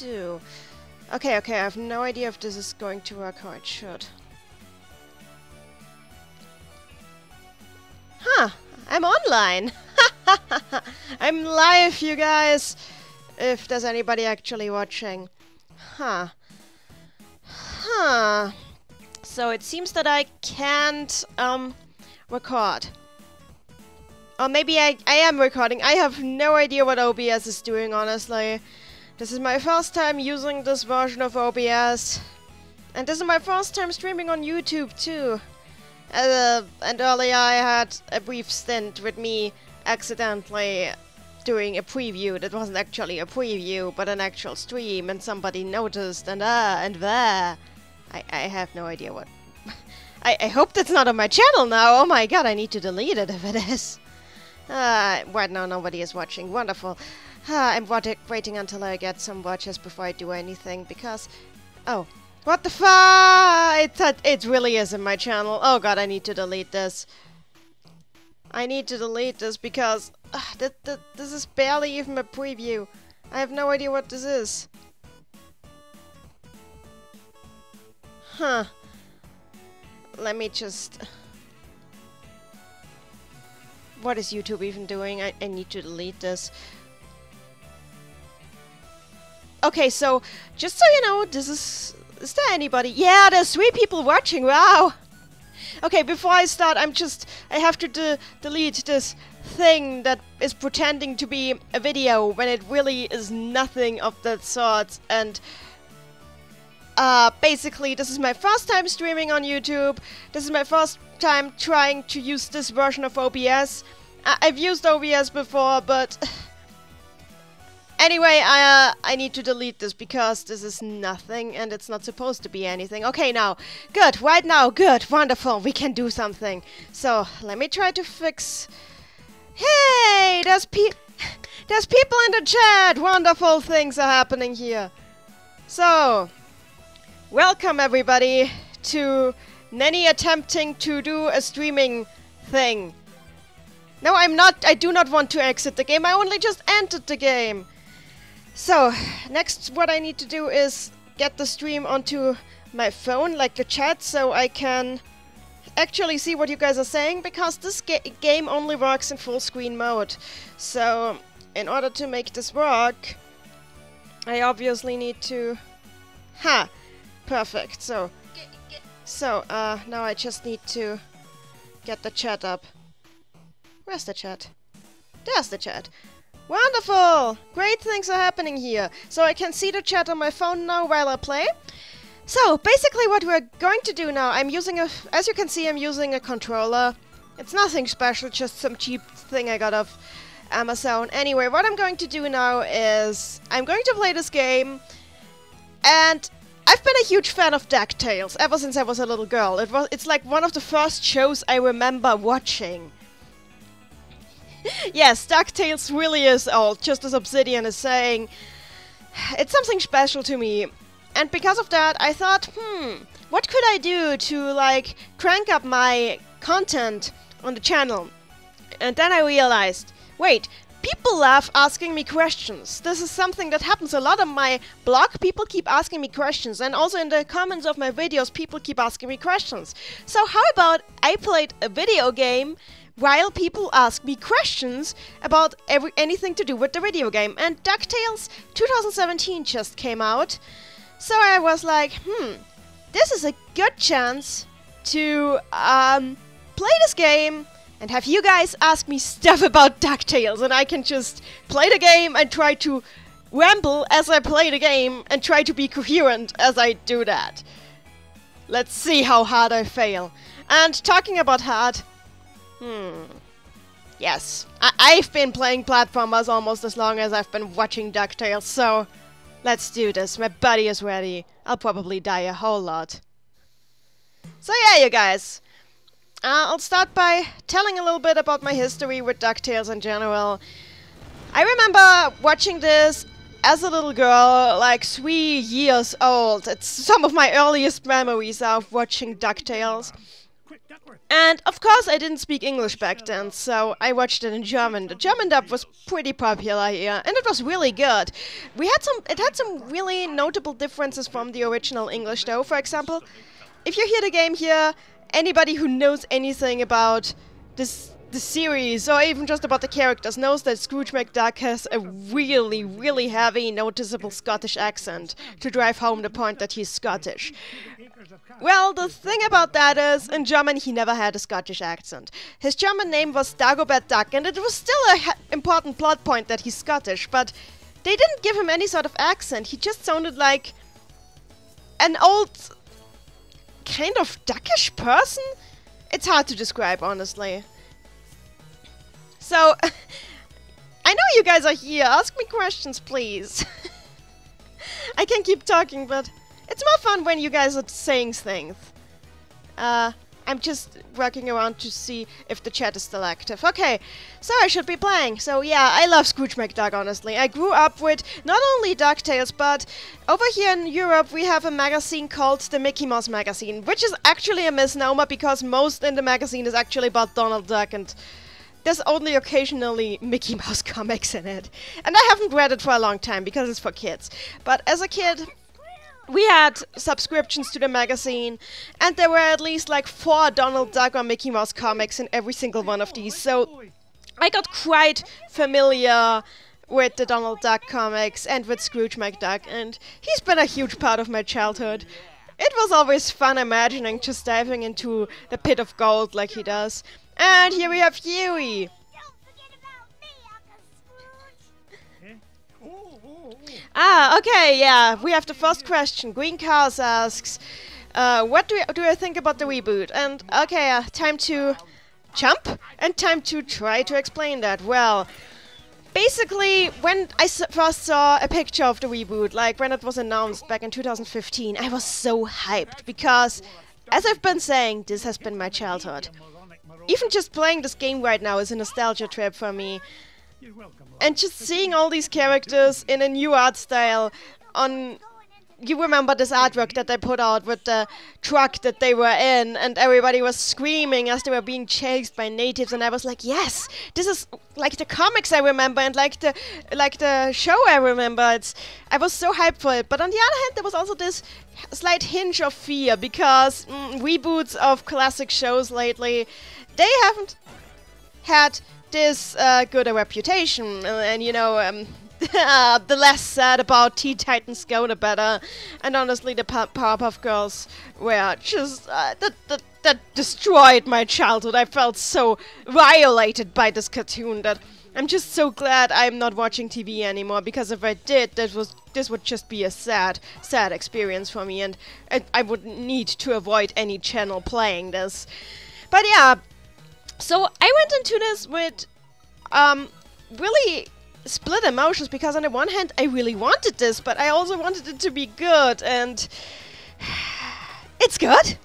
2. Okay, I have no idea if this is going to work how it should. Huh, I'm online! I'm live, you guys! If there's anybody actually watching. Huh. So it seems that I can't, record. Or maybe I am recording. I have no idea what OBS is doing, honestly. This is my first time using this version of OBS. And this is my first time streaming on YouTube, too. And earlier I had a brief stint with me accidentally doing a preview that wasn't actually a preview, but an actual stream, and somebody noticed, and there. I have no idea what... I hope that's not on my channel now. Oh my god, I need to delete it if it is. Right now nobody is watching. Wonderful. I'm waiting until I get some watches before I do anything, because... Oh. What the fuck? It really is in my channel. Oh god, I need to delete this. I need to delete this because... this is barely even a preview. I have no idea what this is. Huh. Let me just... What is YouTube even doing? I need to delete this. Okay, so, just so you know, this is... Is there anybody? Yeah, there's 3 people watching, wow! Okay, before I start, I have to delete this thing that is pretending to be a video when it really is nothing of that sort, and... basically, this is my first time streaming on YouTube. This is my first time trying to use this version of OBS. I've used OBS before, but... Anyway, I need to delete this because this is nothing and it's not supposed to be anything. Okay, now. Good. Right now. Good. Wonderful. We can do something. So, let me try to fix... Hey! There's people in the chat! Wonderful things are happening here. So... Welcome everybody to Neni attempting to do a streaming thing. No, I'm not. I do not want to exit the game. I only just entered the game. So, next what I need to do is get the stream onto my phone, like the chat, so I can actually see what you guys are saying, because this game only works in full screen mode. So, in order to make this work, I obviously need to... Perfect. So, now I just need to get the chat up. Where's the chat? There's the chat. Wonderful! Great things are happening here. So I can see the chat on my phone now while I play. So, basically what we're going to do now, as you can see, I'm using a controller. It's nothing special, just some cheap thing I got off Amazon. Anyway, what I'm going to do now is, I'm going to play this game, and I've been a huge fan of DuckTales ever since I was a little girl. It's like one of the first shows I remember watching. Yes, DuckTales really is old, just as Obsidian is saying. It's something special to me. And because of that, I thought, what could I do to, like, crank up my content on the channel? And then I realized, wait, people love asking me questions. This is something that happens a lot on my blog. People keep asking me questions. And also in the comments of my videos, people keep asking me questions. So how about I played a video game while people ask me questions about anything to do with the video game. And DuckTales 2017 just came out. So I was like, this is a good chance to play this game and have you guys ask me stuff about DuckTales, and I can just play the game and try to ramble as I play the game and try to be coherent as I do that. Let's see how hard I fail. And talking about hard... Yes. I've been playing platformers almost as long as I've been watching DuckTales, so... Let's do this. My body is ready. I'll probably die a whole lot. So yeah, you guys. I'll start by telling a little bit about my history with DuckTales in general. I remember watching this as a little girl, like 3 years old. It's some of my earliest memories of watching DuckTales. And of course I didn't speak English back then, so I watched it in German. The German dub was pretty popular here, and it was really good. It had some really notable differences from the original English though. For example, if you hear the game here, anybody who knows anything about the series, or even just about the characters, knows that Scrooge McDuck has a really, really heavy, noticeable Scottish accent to drive home the point that he's Scottish. Well, the thing about that is, in German he never had a Scottish accent. His German name was Dagobert Duck, and it was still an important plot point that he's Scottish, but they didn't give him any sort of accent. He just sounded like an old, kind of duckish person? It's hard to describe, honestly. So, I know you guys are here. Ask me questions, please. I can keep talking, but it's more fun when you guys are saying things. I'm just working around to see if the chat is still active. Okay, so I should be playing. So yeah, I love Scrooge McDuck, honestly. I grew up with not only DuckTales, but over here in Europe we have a magazine called the Mickey Mouse Magazine, which is actually a misnomer because most in the magazine is actually about Donald Duck, and there's only occasionally Mickey Mouse comics in it. And I haven't read it for a long time because it's for kids. But as a kid, we had subscriptions to the magazine, and there were at least like 4 Donald Duck or Mickey Mouse comics in every single one of these. So I got quite familiar with the Donald Duck comics and with Scrooge McDuck, and he's been a huge part of my childhood. It was always fun imagining just diving into the pit of gold like he does. And here we have Huey. Don't forget about me, Uncle Scrooge. Ah, okay, yeah. We have the first question. Green Cars asks, what do I think about the reboot? And okay, time to jump and time to try to explain that. Well, basically, when I first saw a picture of the reboot, like when it was announced back in 2015, I was so hyped because, as I've been saying, this has been my childhood. Even just playing this game right now is a nostalgia trip for me. And just seeing all these characters in a new art style on... You remember this artwork that they put out with the truck that they were in, and everybody was screaming as they were being chased by natives, and I was like, yes, this is like the comics I remember and like the show I remember. I was so hyped for it. But on the other hand, there was also this slight hinge of fear because reboots of classic shows lately, they haven't had this good a reputation, and you know, the less said about Teen Titans Go, the better. And honestly, the Powerpuff Girls were just that destroyed my childhood. I felt so violated by this cartoon that I'm just so glad I'm not watching TV anymore, because if I did, this would just be a sad experience for me, and I would need to avoid any channel playing this. But yeah, so I went into this with really split emotions, because on the one hand I really wanted this, but I also wanted it to be good, and it's good.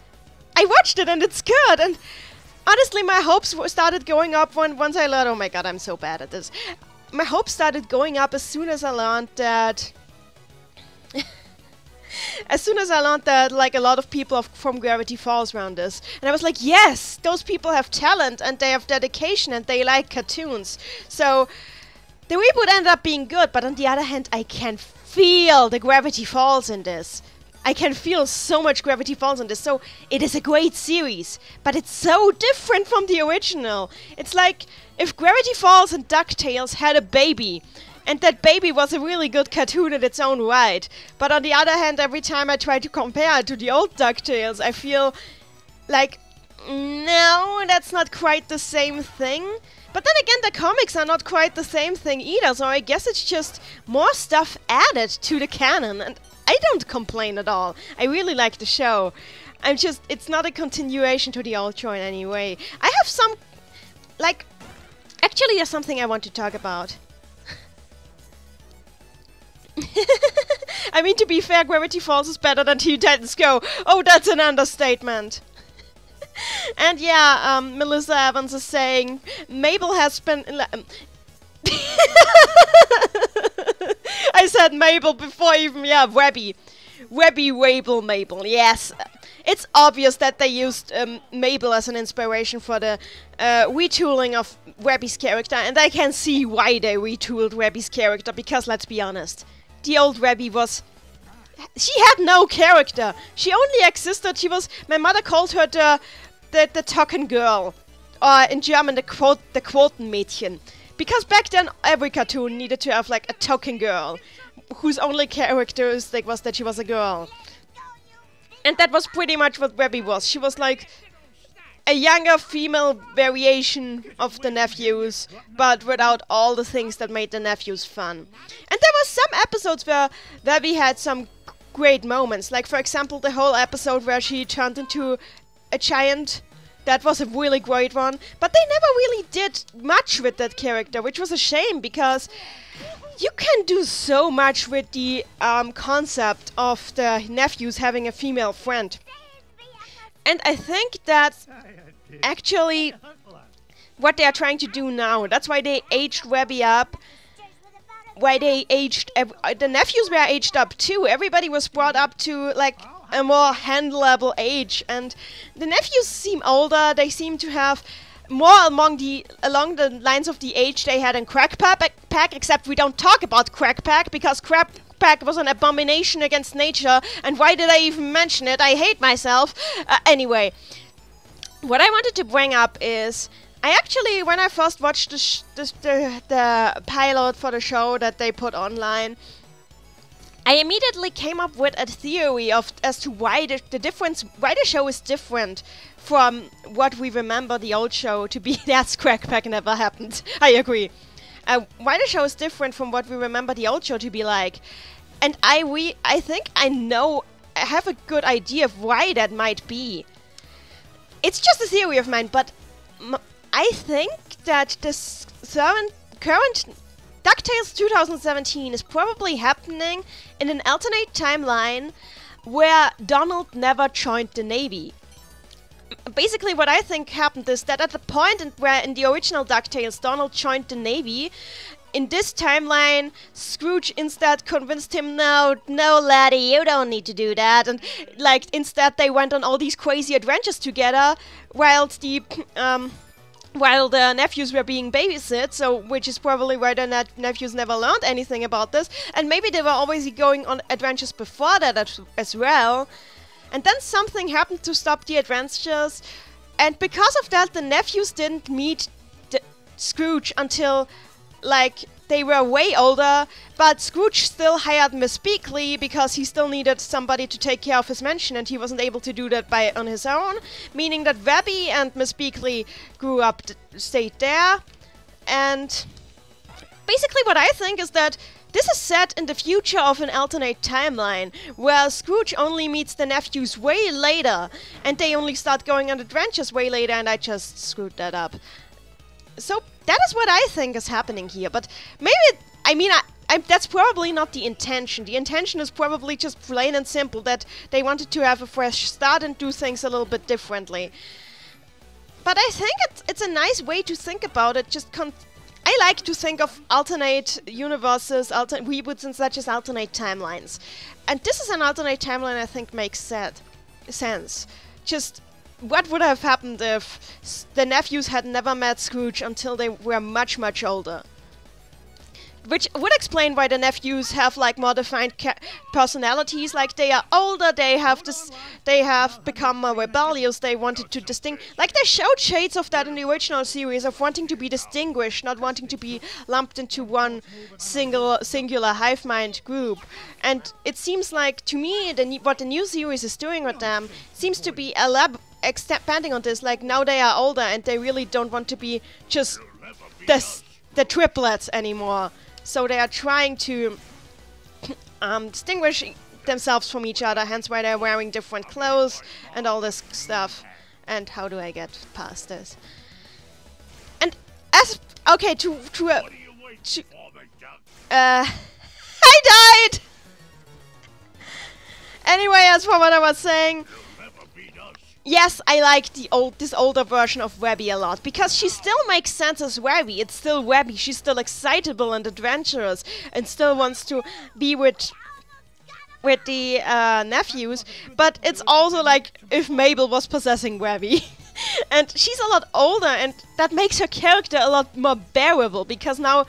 I watched it and it's good, and honestly my hopes started going up once I learned, oh my god, I'm so bad at this. My hopes started going up as soon as I learned that like a lot of people from Gravity Falls around this. And I was like, yes, those people have talent and they have dedication and they like cartoons. So the reboot ended up being good, but on the other hand, I can feel the Gravity Falls in this. I can feel so much Gravity Falls in this. So it is a great series, but it's so different from the original. It's like if Gravity Falls and DuckTales had a baby, and that baby was a really good cartoon in its own right. But on the other hand, every time I try to compare it to the old DuckTales, I feel like, no, that's not quite the same thing. But then again, the comics are not quite the same thing either, so I guess it's just more stuff added to the canon, and I don't complain at all. I really like the show. It's not a continuation to the old show in any way. I have some, like, actually there's something I want to talk about. I mean, to be fair, Gravity Falls is better than Teen Titans Go. Oh, that's an understatement. And yeah, Melissa Evans is saying Mabel has been... I said Mabel before even, yeah, Webby. Webby, Wable, Mabel. Yes, it's obvious that they used Mabel as an inspiration for the retooling of Webby's character, and I can see why they retooled Webby's character, because let's be honest, the old Webby was... She had no character. She only existed. She was... My mother called her the Tocken Girl. Or in German, the Quotenmädchen. Because back then, every cartoon needed to have like a token girl, whose only characteristic was that she was a girl. And that was pretty much what Webby was. She was like a younger female variation of the nephews, but without all the things that made the nephews fun. And there were some episodes where Webby had some great moments. Like, for example, the whole episode where she turned into a giant. That was a really great one. But they never really did much with that character, which was a shame, because you can do so much with the concept of the nephews having a female friend. And I think that actually what they are trying to do now, that's why they aged Webby up, why they aged... the nephews were aged up too. Everybody was brought up to, like, a more handleable age, and the nephews seem older. They seem to have more along the lines of the age they had in Crack Pack, except we don't talk about Crack Pack, because Crack Pack was an abomination against nature, and why did I even mention it? I hate myself. Anyway, what I wanted to bring up is, I actually, when I first watched the pilot for the show that they put online, I immediately came up with a theory as to why why the show is different from what we remember the old show to be. That's Crack Pack never happened. I agree. Why the show is different from what we remember the old show to be like. And I think I have a good idea of why that might be. It's just a theory of mine, but I think that this current DuckTales 2017 is probably happening in an alternate timeline where Donald never joined the Navy. Basically, what I think happened is that at the point where in the original DuckTales Donald joined the Navy, in this timeline, Scrooge instead convinced him, no, laddie, you don't need to do that. And, like, instead they went on all these crazy adventures together, while the nephews were being babysit, so which is probably why the nephews never learned anything about this. And maybe they were always going on adventures before that as well. And then something happened to stop the adventures. And because of that, the nephews didn't meet Scrooge until, like, they were way older. But Scrooge still hired Miss Beakley because he still needed somebody to take care of his mansion, and he wasn't able to do that on his own. Meaning that Webby and Miss Beakley grew up, stayed there. And basically what I think is that this is set in the future of an alternate timeline, where Scrooge only meets the nephews way later, and they only start going on adventures way later, and I just screwed that up. So that is what I think is happening here, but maybe, that's probably not the intention. The intention is probably just plain and simple that they wanted to have a fresh start and do things a little bit differently. But I think it's a nice way to think about it. I like to think of alternate universes, reboots and such as alternate timelines. And this is an alternate timeline I think makes sense. Just, what would have happened if the nephews had never met Scrooge until they were much, much older? Which would explain why the nephews have, like, more defined personalities. Like, they are older, they have become more rebellious, they wanted to like, they showed shades of that in the original series, of wanting to be distinguished, not wanting to be lumped into one singular hive mind group. And it seems like, to me, what the new series is doing with them seems to be expanding on this. Like, now they are older and they really don't want to be just the triplets anymore. So they are trying to distinguish themselves from each other, hence why they're wearing different clothes and all this stuff. And how do I get past this? And okay, I died! Anyway, as for what I was saying, yes, I like this older version of Webby a lot, because she still makes sense as Webby. It's still Webby. She's still excitable and adventurous, and still wants to be with with the nephews, but it's also like if Mabel was possessing Webby. And she's a lot older, and that makes her character a lot more bearable, because now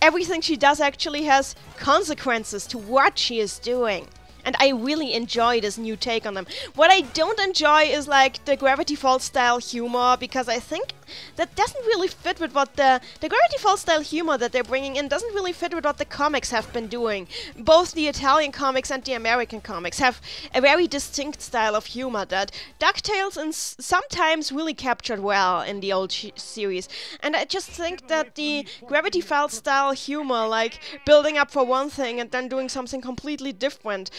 everything she does actually has consequences to what she is doing. And I really enjoy this new take on them. What I don't enjoy is like the Gravity Falls style humor, because I think that doesn't really fit with what the Gravity Falls style humor that they're bringing in doesn't really fit with what the comics have been doing. Both the Italian comics and the American comics have a very distinct style of humor that DuckTales and sometimes really captured well in the old series. And I just think that the Gravity Falls style humor, like building up for one thing and then doing something completely different,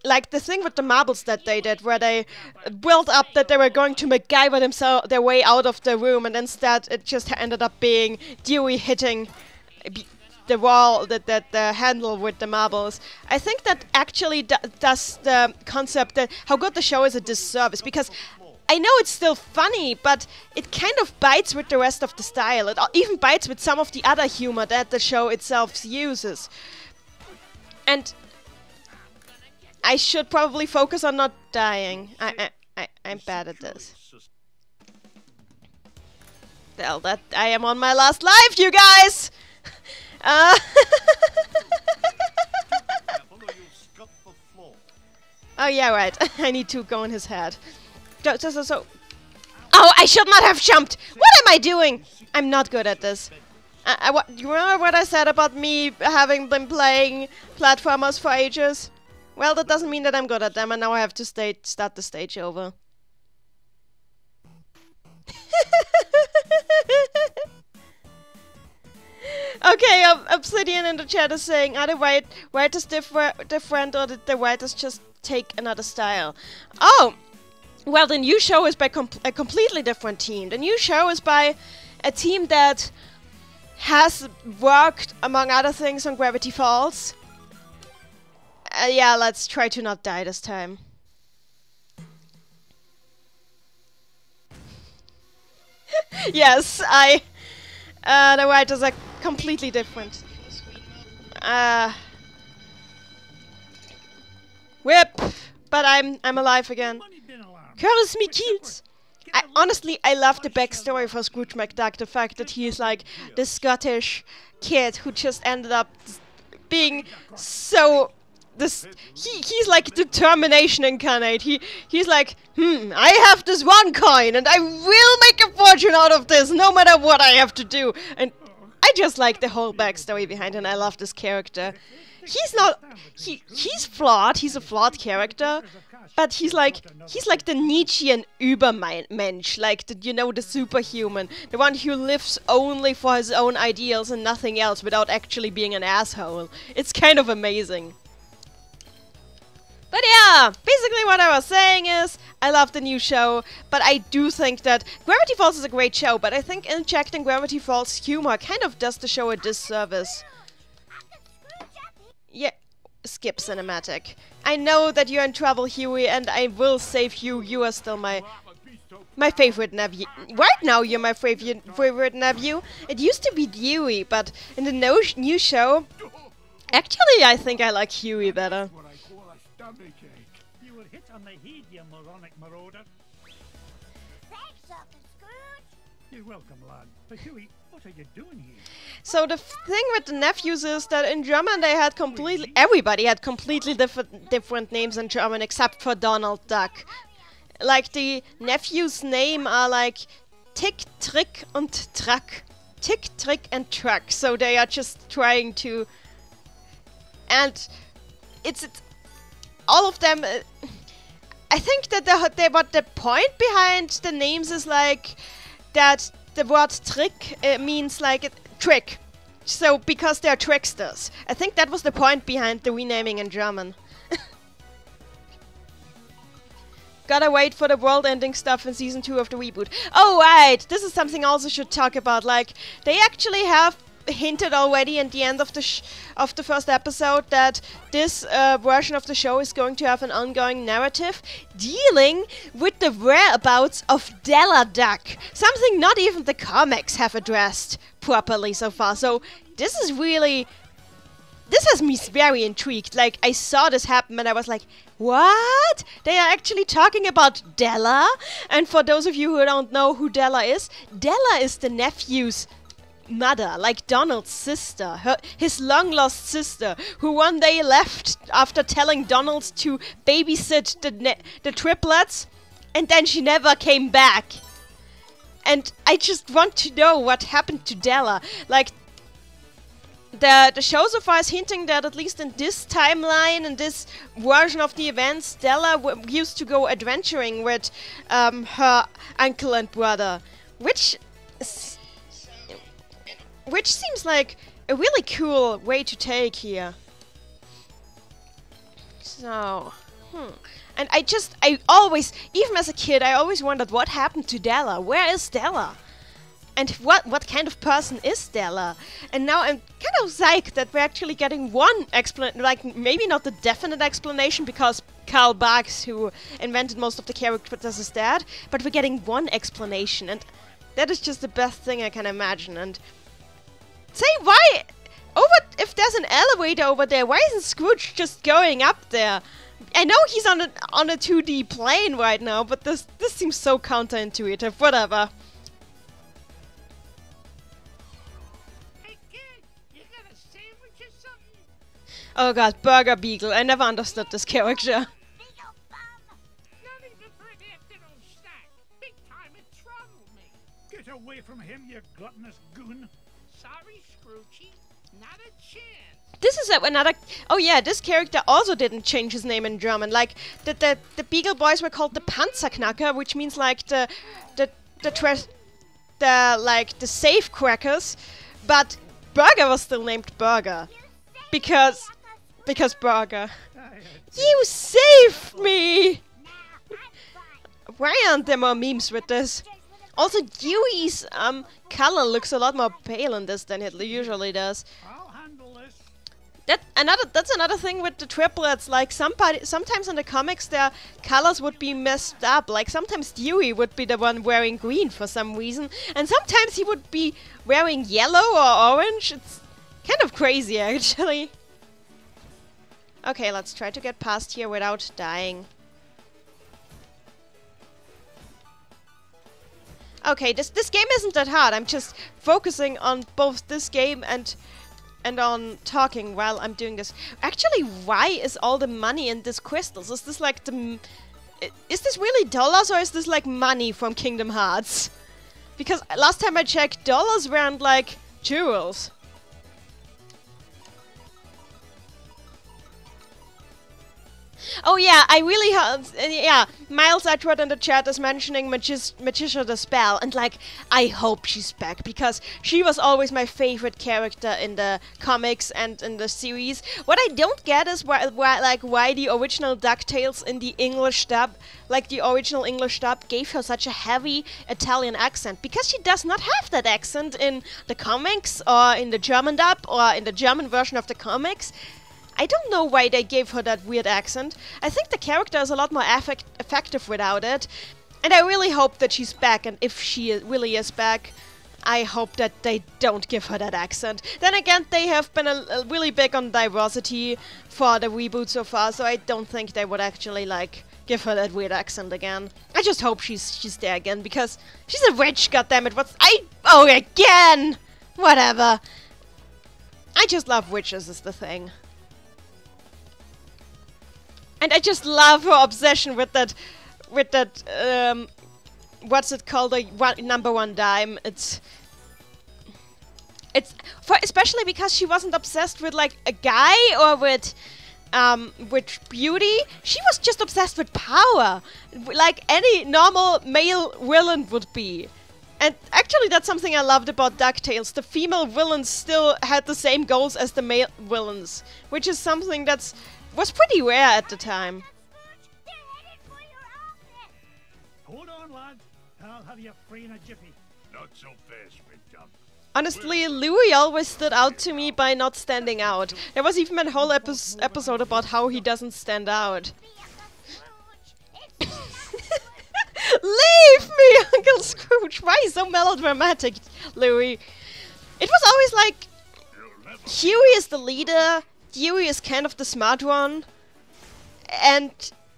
like the thing with the marbles that they did, where they built up that they were going to MacGyver their way out of the room, and instead it just ended up being Dewey hitting the wall, the handle with the marbles. I think that actually does the concept that how good the show is a disservice, because I know it's still funny, but it kind of bites with the rest of the style. It even bites with some of the other humor that the show itself uses. And I should probably focus on not dying. I'm bad at this. Well, that I am on my last life, you guys! Oh yeah, right. I need to go in his head. So. Oh, I should not have jumped! What am I doing? I'm not good at this. You remember what I said about me having been playing platformers for ages? Well, that doesn't mean that I'm good at them, and now I have to start the stage over. Okay, Obsidian in the chat is saying, are the writers different, or did the writers just take another style? Oh! Well, the new show is by a completely different team. The new show is by a team that has worked, among other things, on Gravity Falls. Yeah, let's try to not die this time. Yes, the writers are completely different. Whip! But I'm alive again. Curse me, kills! Honestly, I love the backstory for Scrooge McDuck. The fact that he is like the Scottish kid who just ended up being so... he's like determination incarnate. He's like, I have this one coin and I will make a fortune out of this no matter what I have to do. And I just like the whole backstory behind it, and I love this character. He's flawed, he's a flawed character, but he's like the Nietzschean Übermensch, like the superhuman, the one who lives only for his own ideals and nothing else without actually being an asshole. It's kind of amazing. But yeah, basically what I was saying is, I love the new show, but I do think that Gravity Falls is a great show, but I think injecting Gravity Falls humor kind of does the show a disservice. Yeah, skip cinematic. I know that you're in trouble, Huey, and I will save you. You are still my favorite nephew. Right now, you're my favorite nephew. It used to be Dewey, but in the new show, actually, I think I like Huey better. You were hit on the head, you moronic marauder. Thanks, Uncle Scrooge. You're welcome, lad. But Huey, what are you doing here? So the thing with the nephews is that in German they had everybody had completely different names in German except for Donald Duck. Like the nephews' name are like Tick, Trick und Track. Tick, Trick and Track. So they are just trying to... And it's all of them... I think that what the point behind the names is like that the word trick means like trick. So because they're tricksters. I think that was the point behind the renaming in German. Gotta wait for the world-ending stuff in season 2 of the reboot. Oh right, this is something else I should talk about. Like they actually have hinted already at the end of the first episode that this version of the show is going to have an ongoing narrative dealing with the whereabouts of Della Duck. Something not even the comics have addressed properly so far. So this is really this has me very intrigued. Like, I saw this happen and I was like, what? They are actually talking about Della? And for those of you who don't know who Della is the nephew's mother, like Donald's sister, his long-lost sister, who one day left after telling Donald to babysit the triplets, and then she never came back. And I just want to know what happened to Della. Like, the show so far is hinting that at least in this timeline, in this version of the events, Della used to go adventuring with her uncle and brother, which seems like a really cool way to take here. So, and I always, even as a kid, I always wondered what happened to Della. Where is Della? And what kind of person is Della? And now I'm kind of psyched that we're actually getting one explanation, like maybe not the definite explanation because Carl Barks, who invented most of the characters, is dead, but we're getting one explanation, and that is just the best thing I can imagine. And say, why, if there's an elevator over there, why isn't Scrooge just going up there? I know he's on a 2D plane right now, but this seems so counterintuitive. Whatever. Oh god, Burger Beagle. I never understood this character. None even for an afternoon snack. Big time in trouble, me. Get away from him, you gluttonous goon. Sorry, Scroochy. Not a chance. This is another... Oh yeah, this character also didn't change his name in German. Like, the Beagle Boys were called the Panzerknacker, which means like the safe crackers. But Burger was still named Burger. Because Burger. You saved me! Why aren't there more memes with this? Also, Dewey's color looks a lot more pale in this than it usually does. I'll handle this. That's another thing with the triplets. Like, sometimes in the comics their colors would be messed up. Like, sometimes Dewey would be the one wearing green for some reason, and sometimes he would be wearing yellow or orange. It's kind of crazy, actually. Okay, let's try to get past here without dying. Okay, this game isn't that hard. I'm just focusing on both this game and on talking while I'm doing this. Actually, why is all the money in these crystals? Is this like is this really dollars or is this like money from Kingdom Hearts? Because last time I checked, dollars weren't like jewels. Oh yeah, I really yeah, Miles Edward in the chat is mentioning Magician the Spell, and like, I hope she's back, because she was always my favorite character in the comics and in the series. What I don't get is why the original DuckTales in the English dub, like the original English dub, gave her such a heavy Italian accent, because she does not have that accent in the comics, or in the German dub, or in the German version of the comics. I don't know why they gave her that weird accent. I think the character is a lot more effective without it. And I really hope that she's back, and if she really is back, I hope that they don't give her that accent. Then again, they have been a really big on diversity for the reboot so far, so I don't think they would actually, like, give her that weird accent again. I just hope she's there again, because she's a witch, goddammit. Oh, again! Whatever. I just love witches is the thing. And I just love her obsession with that, what's it called, the #1 dime. It's especially because she wasn't obsessed with like a guy or with beauty. She was just obsessed with power, like any normal male villain would be. And actually, that's something I loved about DuckTales. The female villains still had the same goals as the male villains, which is something was pretty rare at the time. Hold on, lad. I'll have you free in a jiffy. Not so fast, Big Dump. Honestly, Louis always stood out to me by not standing out. There was even a whole episode about how he doesn't stand out. Leave me, Uncle Scrooge! Why so melodramatic, Louis? It was always like, Huey is the leader, Dewey is kind of the smart one, and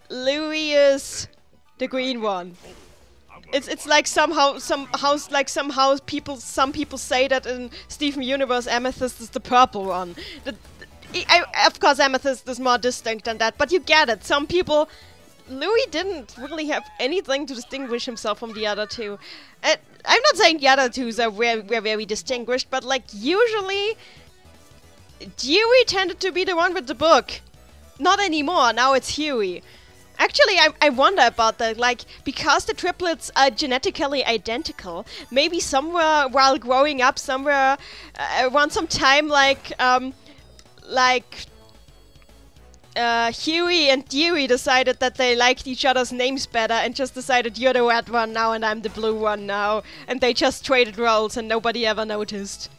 Louis is the green one. It's like somehow some people say that in Steven Universe Amethyst is the purple one. Of course Amethyst is more distinct than that, but you get it. Some people, Louis didn't really have anything to distinguish himself from the other two. I'm not saying the other two were very distinguished, but like usually Dewey tended to be the one with the book. Not anymore, now it's Huey. Actually, I wonder about that, like, because the triplets are genetically identical, maybe somewhere while growing up, somewhere around some time, Huey and Dewey decided that they liked each other's names better and just decided you're the red one now and I'm the blue one now. And they just traded roles and nobody ever noticed.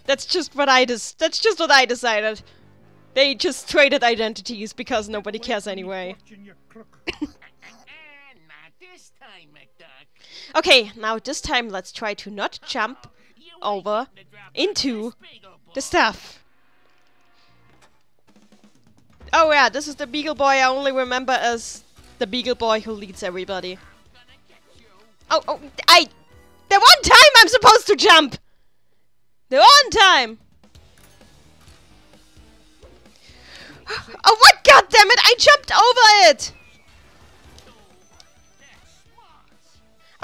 That's just what I decided. They just traded identities because nobody cares anyway. Okay, now this time let's try to not jump over into the stuff. Oh yeah, this is the Beagle Boy I only remember as the Beagle Boy who leads everybody. The one time I'm supposed to jump! The one time! Oh what, goddammit, I jumped over it!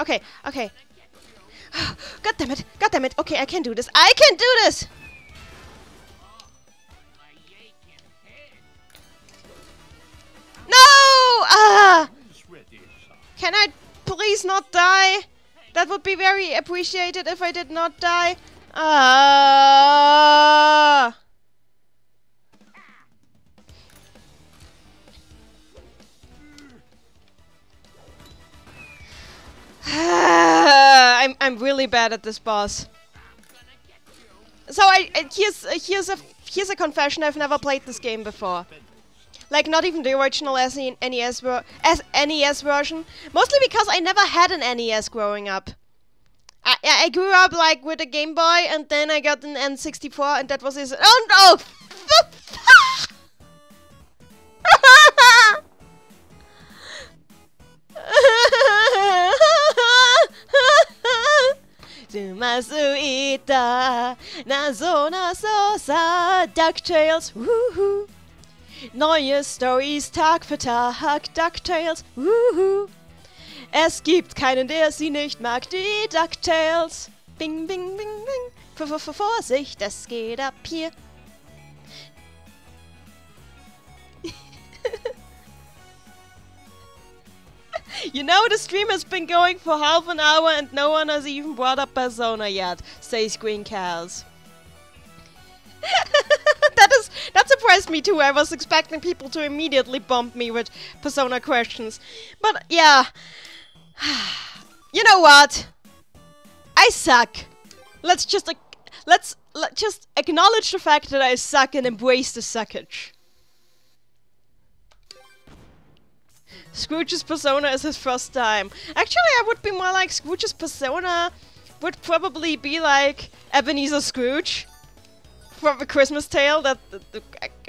Okay. Goddammit, okay, I can do this. No! Can I please not die? That would be very appreciated if I did not die. I'm really bad at this boss. So here's a confession. I've never played this game before. Like, not even the original NES version. Mostly because I never had an NES growing up. I grew up, like, with a Game Boy, and then I got an N64, and that was his... Oh, no! DuckTales, woohoo! Neue Stories Tag für Tag, DuckTales, woohoo! Es gibt keinen, der sie nicht mag, die DuckTales. Bing, bing, bing, bing. Vorsicht, es geht ab hier. You know, the stream has been going for half an hour and no one has even brought up Persona yet, says Green Cows. That surprised me too. I was expecting people to immediately bump me with Persona questions. But yeah. You know what? I suck. Let's just acknowledge the fact that I suck and embrace the suckage. Scrooge's Persona is his first time. Actually, I would be more like Scrooge's Persona would probably be like Ebenezer Scrooge from A Christmas Tale. That the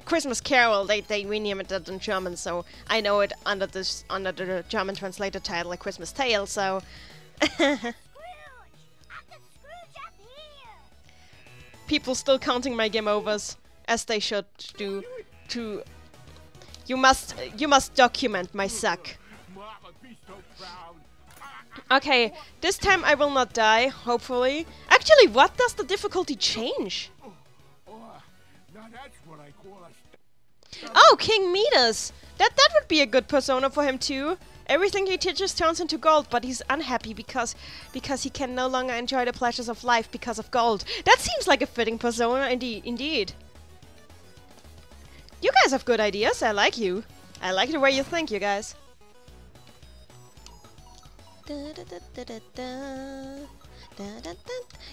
Christmas Carol. They renamed it in German, so I know it under the German translated title, A Christmas Tale. So. People still counting my game overs, as they should do. You must document my suck. Okay, this time I will not die, hopefully. Actually, what does the difficulty change? Oh, King Midas! That would be a good persona for him too. Everything he touches turns into gold, but he's unhappy because he can no longer enjoy the pleasures of life because of gold. That seems like a fitting persona indeed. You guys have good ideas. I like you. I like the way you think, you guys.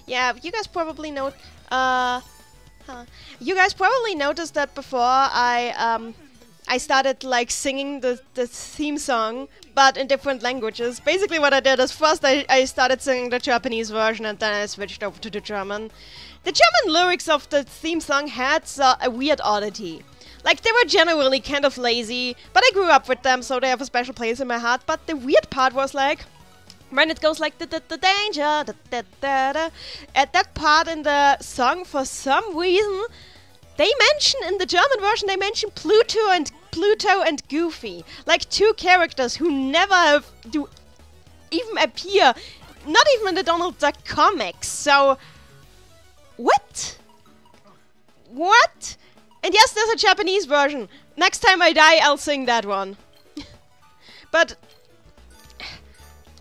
Yeah, you guys probably know. You guys probably noticed that before I I started like singing the theme song, but in different languages. Basically what I did is first I started singing the Japanese version and then I switched over to the German. The German lyrics of the theme song had a weird oddity. Like, they were generally kind of lazy, but I grew up with them, so they have a special place in my heart. But the weird part was like, when it goes like the danger, da. At that part in the song, for some reason, they mention in the German version, they mention Pluto and Goofy, like two characters who never do even appear, not even in the Donald Duck comics. So, what? What? And yes, there's a Japanese version. Next time I die, I'll sing that one. But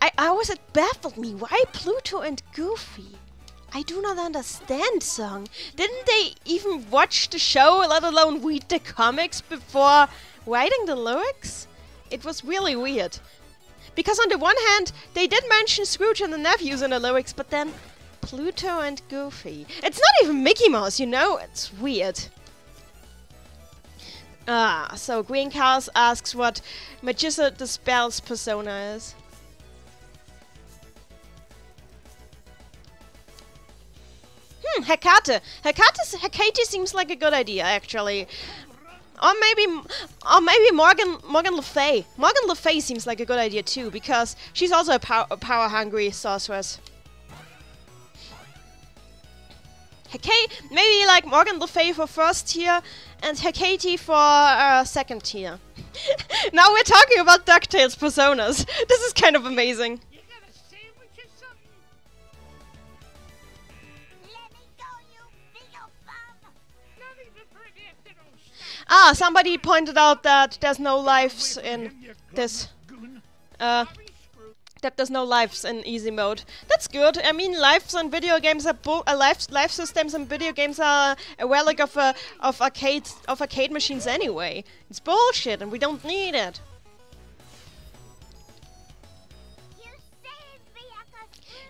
I always, it baffled me. Why Pluto and Goofy? I do not understand, song. Didn't they even watch the show, let alone read the comics before writing the lyrics? It was really weird. Because on the one hand, they did mention Scrooge and the nephews in the lyrics, but then Pluto and Goofy. It's not even Mickey Mouse, you know? It's weird. So Green Chaos asks what Magician the Spell's persona is. Hecate. Hecate seems like a good idea, actually. Or maybe Morgan Le Fay. Morgan Le Fay seems like a good idea too, because she's also a power-hungry sorceress. Hecate, maybe like Morgan Le Fay for first tier, and Hecate for second tier. Now we're talking about DuckTales personas. This is kind of amazing. You got a sandwich or something? Let me go, you big old bum! Not even for an afternoon snack. Somebody pointed out that there's no lives in this. That there's no lives in easy mode. That's good. I mean, lives in video games are life systems in video games are a relic of arcade machines anyway. It's bullshit, and we don't need it.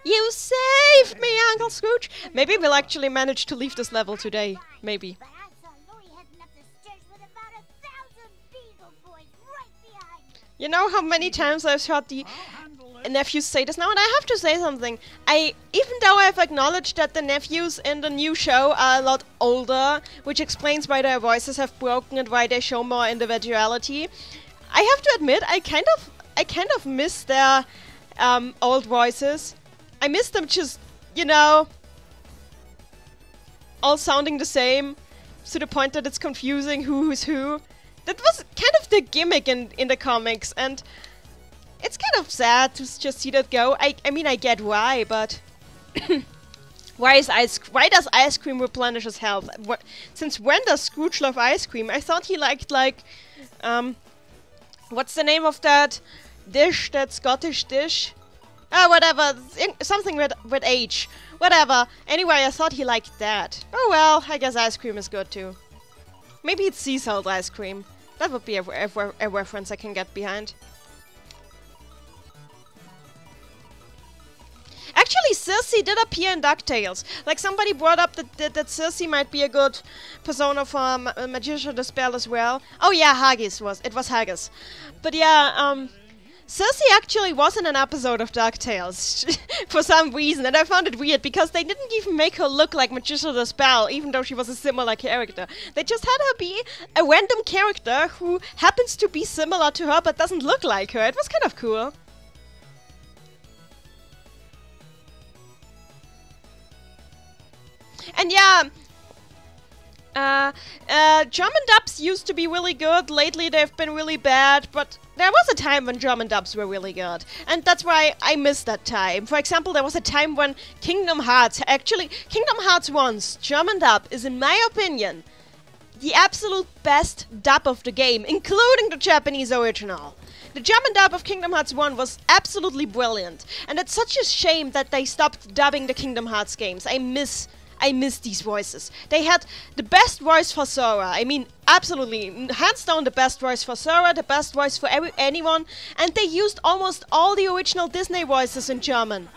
You saved me, Uncle Scrooge. Maybe we'll actually manage to leave this level today. Maybe. But I saw Louie heading up the stairs with about 1,000 Beagle Boys right behind him. You know how many times I've heard the nephews say this now, and I have to say something. Even though I've acknowledged that the nephews in the new show are a lot older, which explains why their voices have broken and why they show more individuality, I have to admit I kind of miss their old voices. I miss them just, you know, all sounding the same, to the point that it's confusing who's who. That was kind of the gimmick in the comics, and it's kind of sad to just see that go. I mean, I get why, but why does ice cream replenish his health? Since when does Scrooge love ice cream? I thought he liked, like, what's the name of that dish, that Scottish dish? Whatever, something with H. Whatever. Anyway, I thought he liked that. Oh well, I guess ice cream is good too. Maybe it's sea salt ice cream. That would be a reference I can get behind. Actually, Circe did appear in DuckTales. Like, somebody brought up that Circe might be a good persona for Magician the Spell as well. Oh yeah, Haggis was. It was Haggis. But yeah, Circe actually was in an episode of DuckTales for some reason, and I found it weird because they didn't even make her look like Magician the Spell, even though she was a similar character. They just had her be a random character who happens to be similar to her but doesn't look like her. It was kind of cool. And yeah, German dubs used to be really good. Lately they've been really bad, but there was a time when German dubs were really good. And that's why I miss that time. For example, there was a time when Kingdom Hearts 1's German dub is, in my opinion, the absolute best dub of the game, including the Japanese original. The German dub of Kingdom Hearts 1 was absolutely brilliant. And it's such a shame that they stopped dubbing the Kingdom Hearts games. I miss these voices. They had the best voice for Sora. I mean, absolutely, hands down the best voice for Sora, the best voice for anyone, and they used almost all the original Disney voices in German.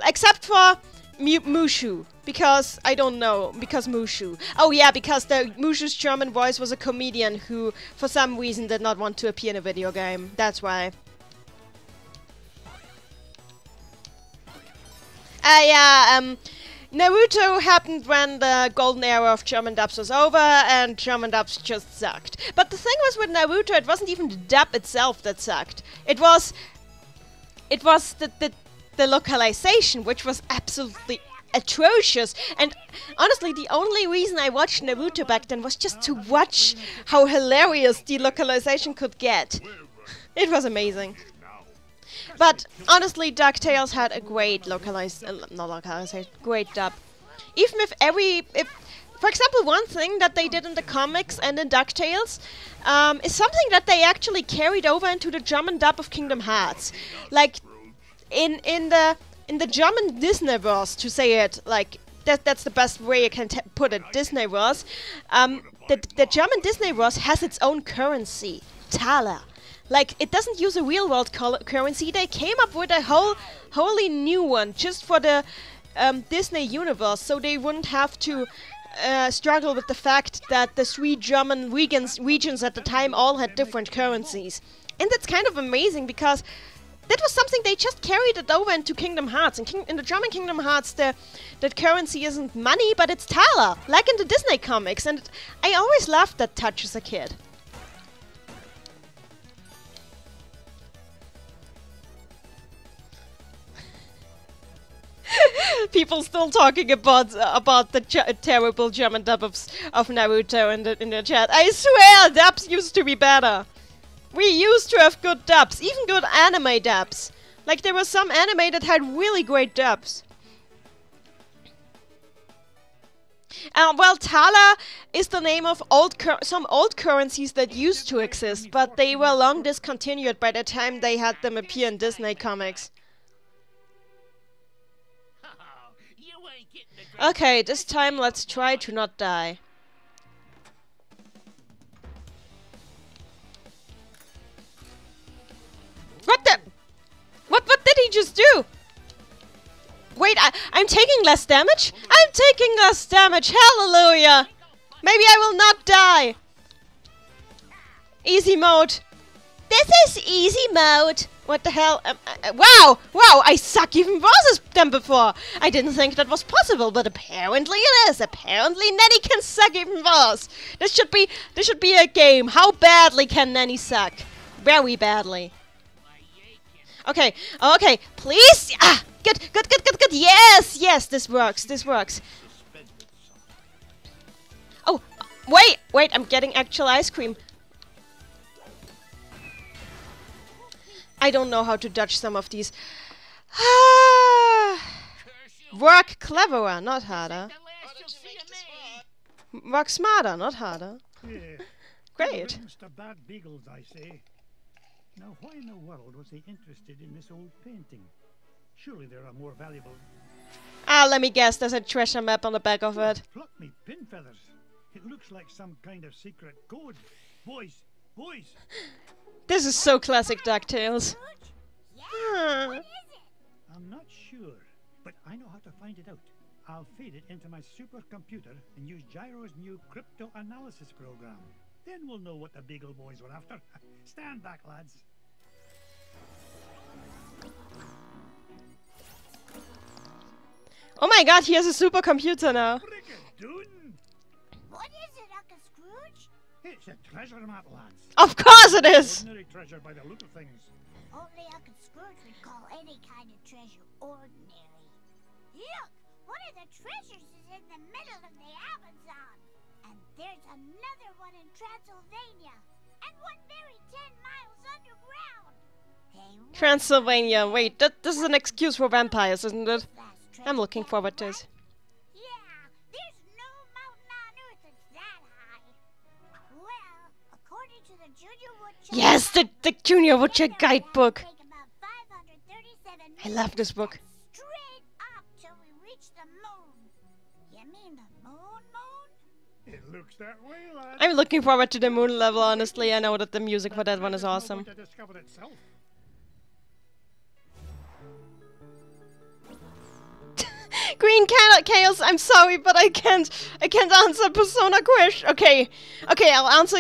Except for Mushu. Because, I don't know, because Mushu. Oh yeah, because the Mushu's German voice was a comedian who, for some reason, did not want to appear in a video game. That's why. Yeah, Naruto happened when the golden era of German dubs was over, and German dubs just sucked. But the thing was with Naruto, it wasn't even the dub itself that sucked. It was the localization, which was absolutely atrocious. And honestly, the only reason I watched Naruto back then was just to watch how hilarious the localization could get. It was amazing. But honestly, DuckTales had a great great dub. Even if for example, one thing that they did in the comics and in DuckTales is something that they actually carried over into the German dub of Kingdom Hearts. Like in the German Disneyverse, to say it like that's the best way I can put it. Disneyverse, the German Disneyverse has its own currency, Thaler. Like, it doesn't use a real-world currency. They came up with a wholly new one just for the Disney universe, so they wouldn't have to struggle with the fact that the 3 German regions at the time all had different currencies. And that's kind of amazing, because that was something they just carried it over into Kingdom Hearts. In the German Kingdom Hearts, the currency isn't money, but it's Thaler, like in the Disney comics. And I always loved that touch as a kid. People still talking about the terrible German dub of Naruto in the chat. I swear, dubs used to be better. We used to have good dubs, even good anime dubs. Like, there was some anime that had really great dubs. Well, Thaler is the name of some old currencies that used to exist, but they were long discontinued by the time they had them appear in Disney comics. Okay, this time let's try to not die. What the? What did he just do? Wait, I'm taking less damage? I'm taking less damage, hallelujah! Maybe I will not die! Easy mode. This is easy mode! What the hell? Wow! Wow, I suck even worse than before! I didn't think that was possible, but apparently it is! Apparently Neni can suck even worse! This should be a game. How badly can Neni suck? Very badly. Okay, okay, please! Ah! Good! Yes! Yes, this works, this works. Oh, wait, I'm getting actual ice cream. I don't know how to dodge some of these. Work cleverer, not harder. Work smarter, not harder. Yeah. Great. Mr. Bad Beagles, I say. Now, why in the world was he interested in this old painting? Surely there are more valuable... Let me guess, there's a treasure map on the back of it. Pluck me pin feathers. It looks like some kind of secret code. Boys! This is so classic DuckTales. I'm not sure, but I know how to find it out. I'll feed it into my supercomputer and use Gyro's new crypto analysis program. Then we'll know what the Beagle Boys were after. Stand back, lads. Oh my god, he has a supercomputer now. What is it, Uncle Scrooge? It's a treasure map, lads. Of course it is! Ordinary treasure by the look of things. Only Uncle Scrooge would call any kind of treasure ordinary. Look! One of the treasures is in the middle of the Amazon. And there's another one in Transylvania. And one buried 10 miles underground. Hey, Transylvania, wait, this is an excuse for vampires, isn't it? I'm looking forward to it. Yeah, there's no mountain on Earth that's that high. Well, according to the Junior Woodchuck... Yes, the Junior Woodchuck guidebook. Take about 537 I love this book. straight up till we reach the moon. You mean the moon? It looks that way, lads. I'm looking forward to the moon level, honestly. I know that the music for that one is awesome. To discover itself. Green Chaos, I'm sorry, but I can't answer Persona question. Okay, I'll answer.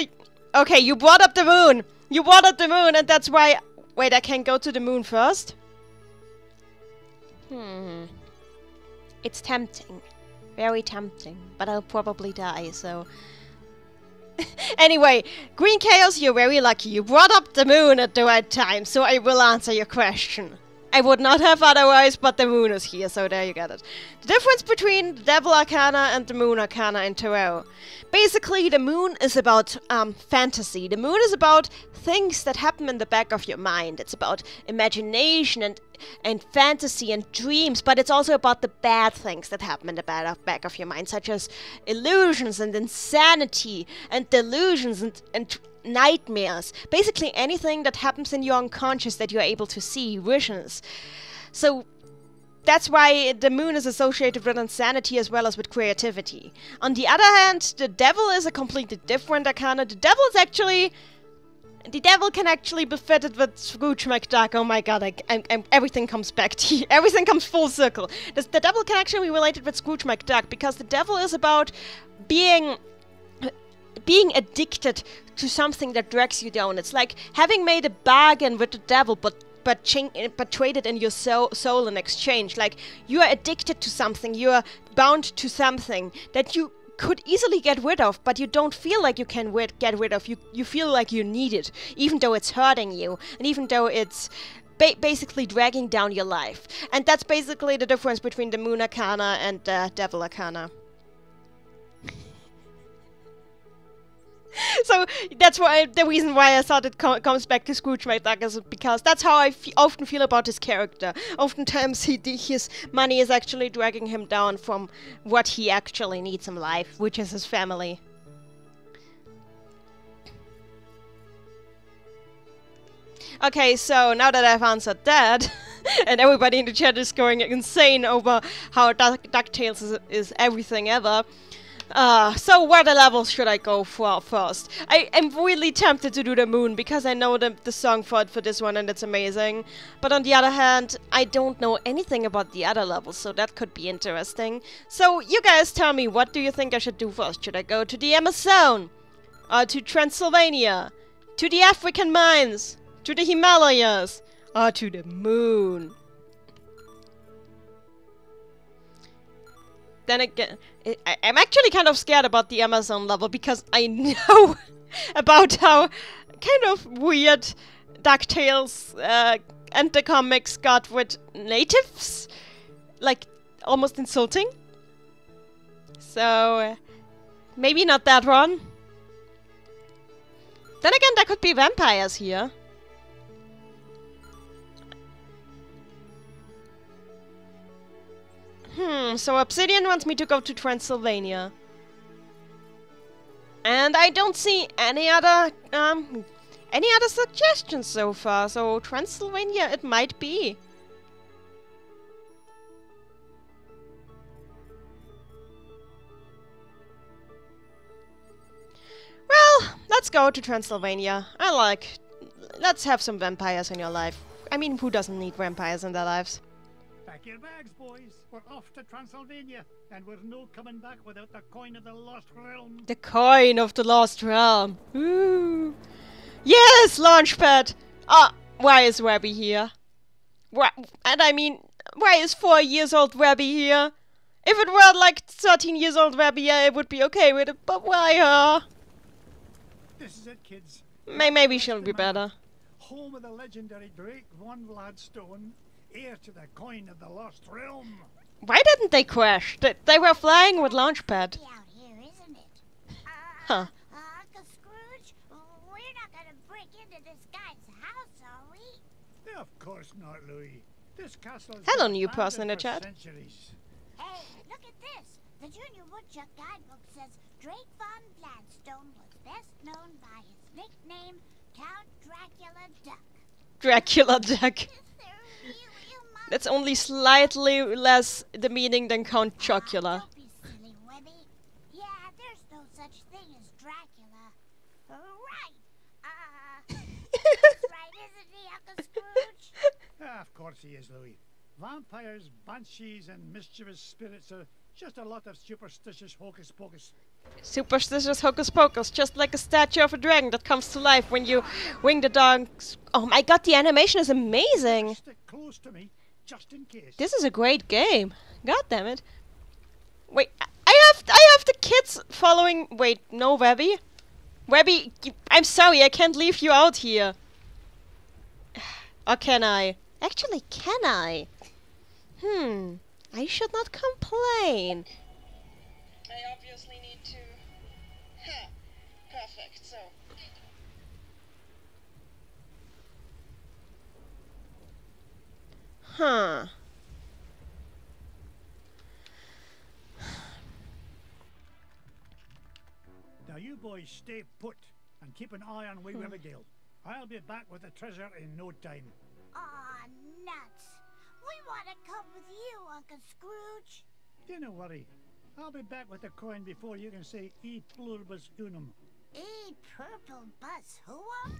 Okay, you brought up the moon. You brought up the moon, and that's why. Wait, I can go to the moon first. It's tempting, very tempting, but I'll probably die. So. Anyway, Green Chaos, you're very lucky. You brought up the moon at the right time, so I will answer your question. I would not have otherwise, but the moon is here, so there you get it. The difference between the Devil Arcana and the Moon Arcana in Tarot. Basically, the moon is about fantasy. The moon is about things that happen in the back of your mind. It's about imagination and fantasy and dreams, but it's also about the bad things that happen in the back of your mind, such as illusions and insanity and delusions and nightmares. Basically anything that happens in your unconscious that you're able to see, visions. So that's why the moon is associated with insanity as well as with creativity. On the other hand, the devil is a completely different arcana. The devil can actually be fitted with Scrooge McDuck. Oh my god, everything comes back to you. Everything comes full circle. The devil can actually be related with Scrooge McDuck because the devil is about being addicted to something that drags you down. It's like having made a bargain with the devil, but traded in your soul in exchange. Like, you are addicted to something, you are bound to something that you could easily get rid of, but you don't feel like you can get rid of. You feel like you need it, even though it's hurting you, and even though it's basically dragging down your life. And that's basically the difference between the Moon Arcana and the Devil Arcana. So that's why the reason why I thought it comes back to Scrooge McDuck is because that's how I often feel about his character. Oftentimes his money is actually dragging him down from what he actually needs in life, which is his family. Okay, so now that I've answered that, and everybody in the chat is going insane over how DuckTales is everything ever. So what levels should I go for first? I am really tempted to do the moon because I know the song for this one and it's amazing. But on the other hand, I don't know anything about the other levels, so that could be interesting. So you guys tell me, what do you think I should do first? Should I go to the Amazon? To Transylvania? To the African mines? To the Himalayas? Or to the moon? Then again, I'm actually kind of scared about the Amazon level because I know about how kind of weird DuckTales and the comics got with natives. Like, almost insulting. So, maybe not that one. Then again, there could be vampires here. So Obsidian wants me to go to Transylvania. And I don't see any other suggestions so far, so Transylvania it might be. Well, let's go to Transylvania. Let's have some vampires in your life. I mean, who doesn't need vampires in their lives? Pack your bags, boys. We're off to Transylvania, and we're no coming back without the coin of the Lost Realm. The coin of the Lost Realm. Ooh. Yes, Launchpad. Why is Webby here? Why? And I mean, why is 4 years old Webby here? If it were like 13 years old Webby, I would be okay with it. But why her? This is it, kids. Maybe she'll be better. Home of the legendary Drake von Vladstone, heir to the coin of the Lost Realm. Why didn't they crash? They were flying with Launchpad. Out here, isn't it? Huh. Uncle Scrooge, we're not gonna break into this guy's house, are we? Of course not, Louis. This castle is Hello, been new person in the abandoned chat. for centuries. Hey, look at this. The Junior Woodchuck guidebook says Drake von Gladstone was best known by his nickname, Count Dracula Duck. Dracula Duck. Is there really a monster? That's only slightly less the meaning than Count Chocula. Don't be silly, Webby. Yeah, there's no such thing as Dracula. Right. That's right, isn't he, Uncle Scrooge? Of course he is, Louis. Vampires, banshees, and mischievous spirits are just a lot of superstitious hocus pocus. Superstitious hocus pocus, just like a statue of a dragon that comes to life when you wing the dogs. Oh my god, the animation is amazing! Stick close to me, just in case. This is a great game. God damn it. Wait, I have the kids following. Wait, no, Webby? Webby, I'm sorry, I can't leave you out here. Or can I? Actually, can I? I should not complain. I obviously need to... Perfect, so... Now you boys stay put and keep an eye on Wee Webigail. I'll be back with the treasure in no time. Aw, nuts. We want to come with you, Uncle Scrooge. Don't worry. I'll be back with the coin before you can say E pluribus unum. E purple bus whoa?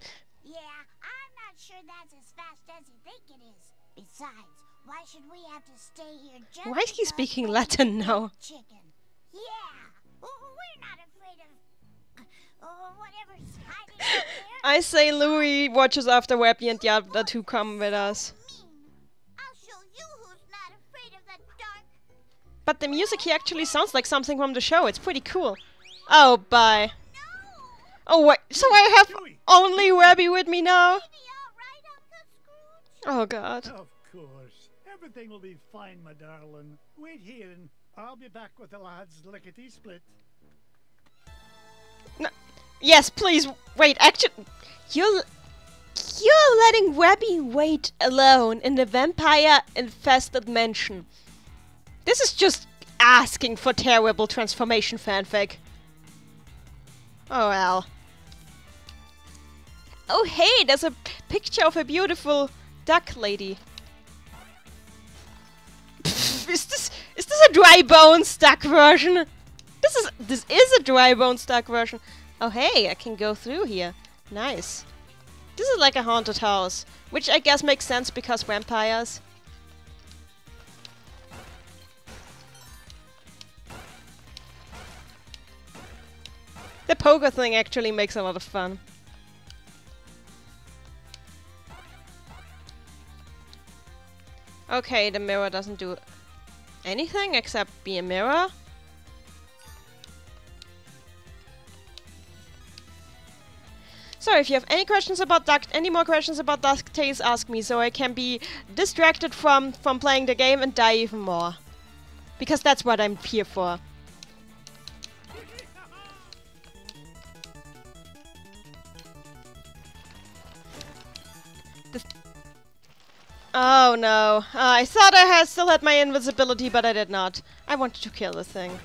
Yeah, I'm not sure that's as fast as you think it is. Besides, why should we have to stay here just Why is he because speaking we Latin eat now? Chicken. Yeah, we're not afraid of whatever's hiding out there. I say Louis watches after Webby and the other two come with us. I'll show you who's not afraid of the dark. But the music here actually sounds like something from the show. It's pretty cool. Oh, bye. No! Oh, wait. So I have only Webby with me now? Be all right, Uncle Scrooge? Oh, God. Of course. Everything will be fine, my darling. Wait here and I'll be back with the lads lickety-split. No. Yes, please. Wait, actually... You're letting Webby wait alone in the vampire-infested mansion. This is just asking for terrible transformation fanfic. Oh well. Oh hey, there's a picture of a beautiful duck lady. Pfft, is this a dry bones duck version? This is a dry bones duck version. Oh hey, I can go through here. Nice. This is like a haunted house, which I guess makes sense because vampires. The poker thing actually makes a lot of fun. Okay, the mirror doesn't do anything except be a mirror. So if you have any questions about any more questions about DuckTales, ask me so I can be distracted from playing the game and die even more. Because that's what I'm here for. Oh no. I thought I still had my invisibility, but I did not. I wanted to kill the thing.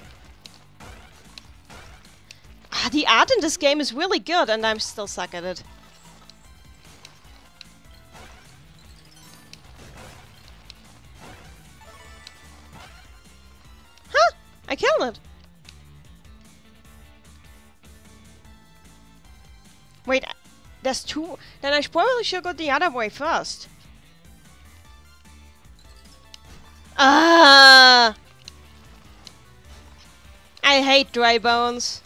The art in this game is really good, and I'm still suck at it. Huh! I killed it! Wait, there's two? Then I probably should go the other way first. Ah! I hate dry bones.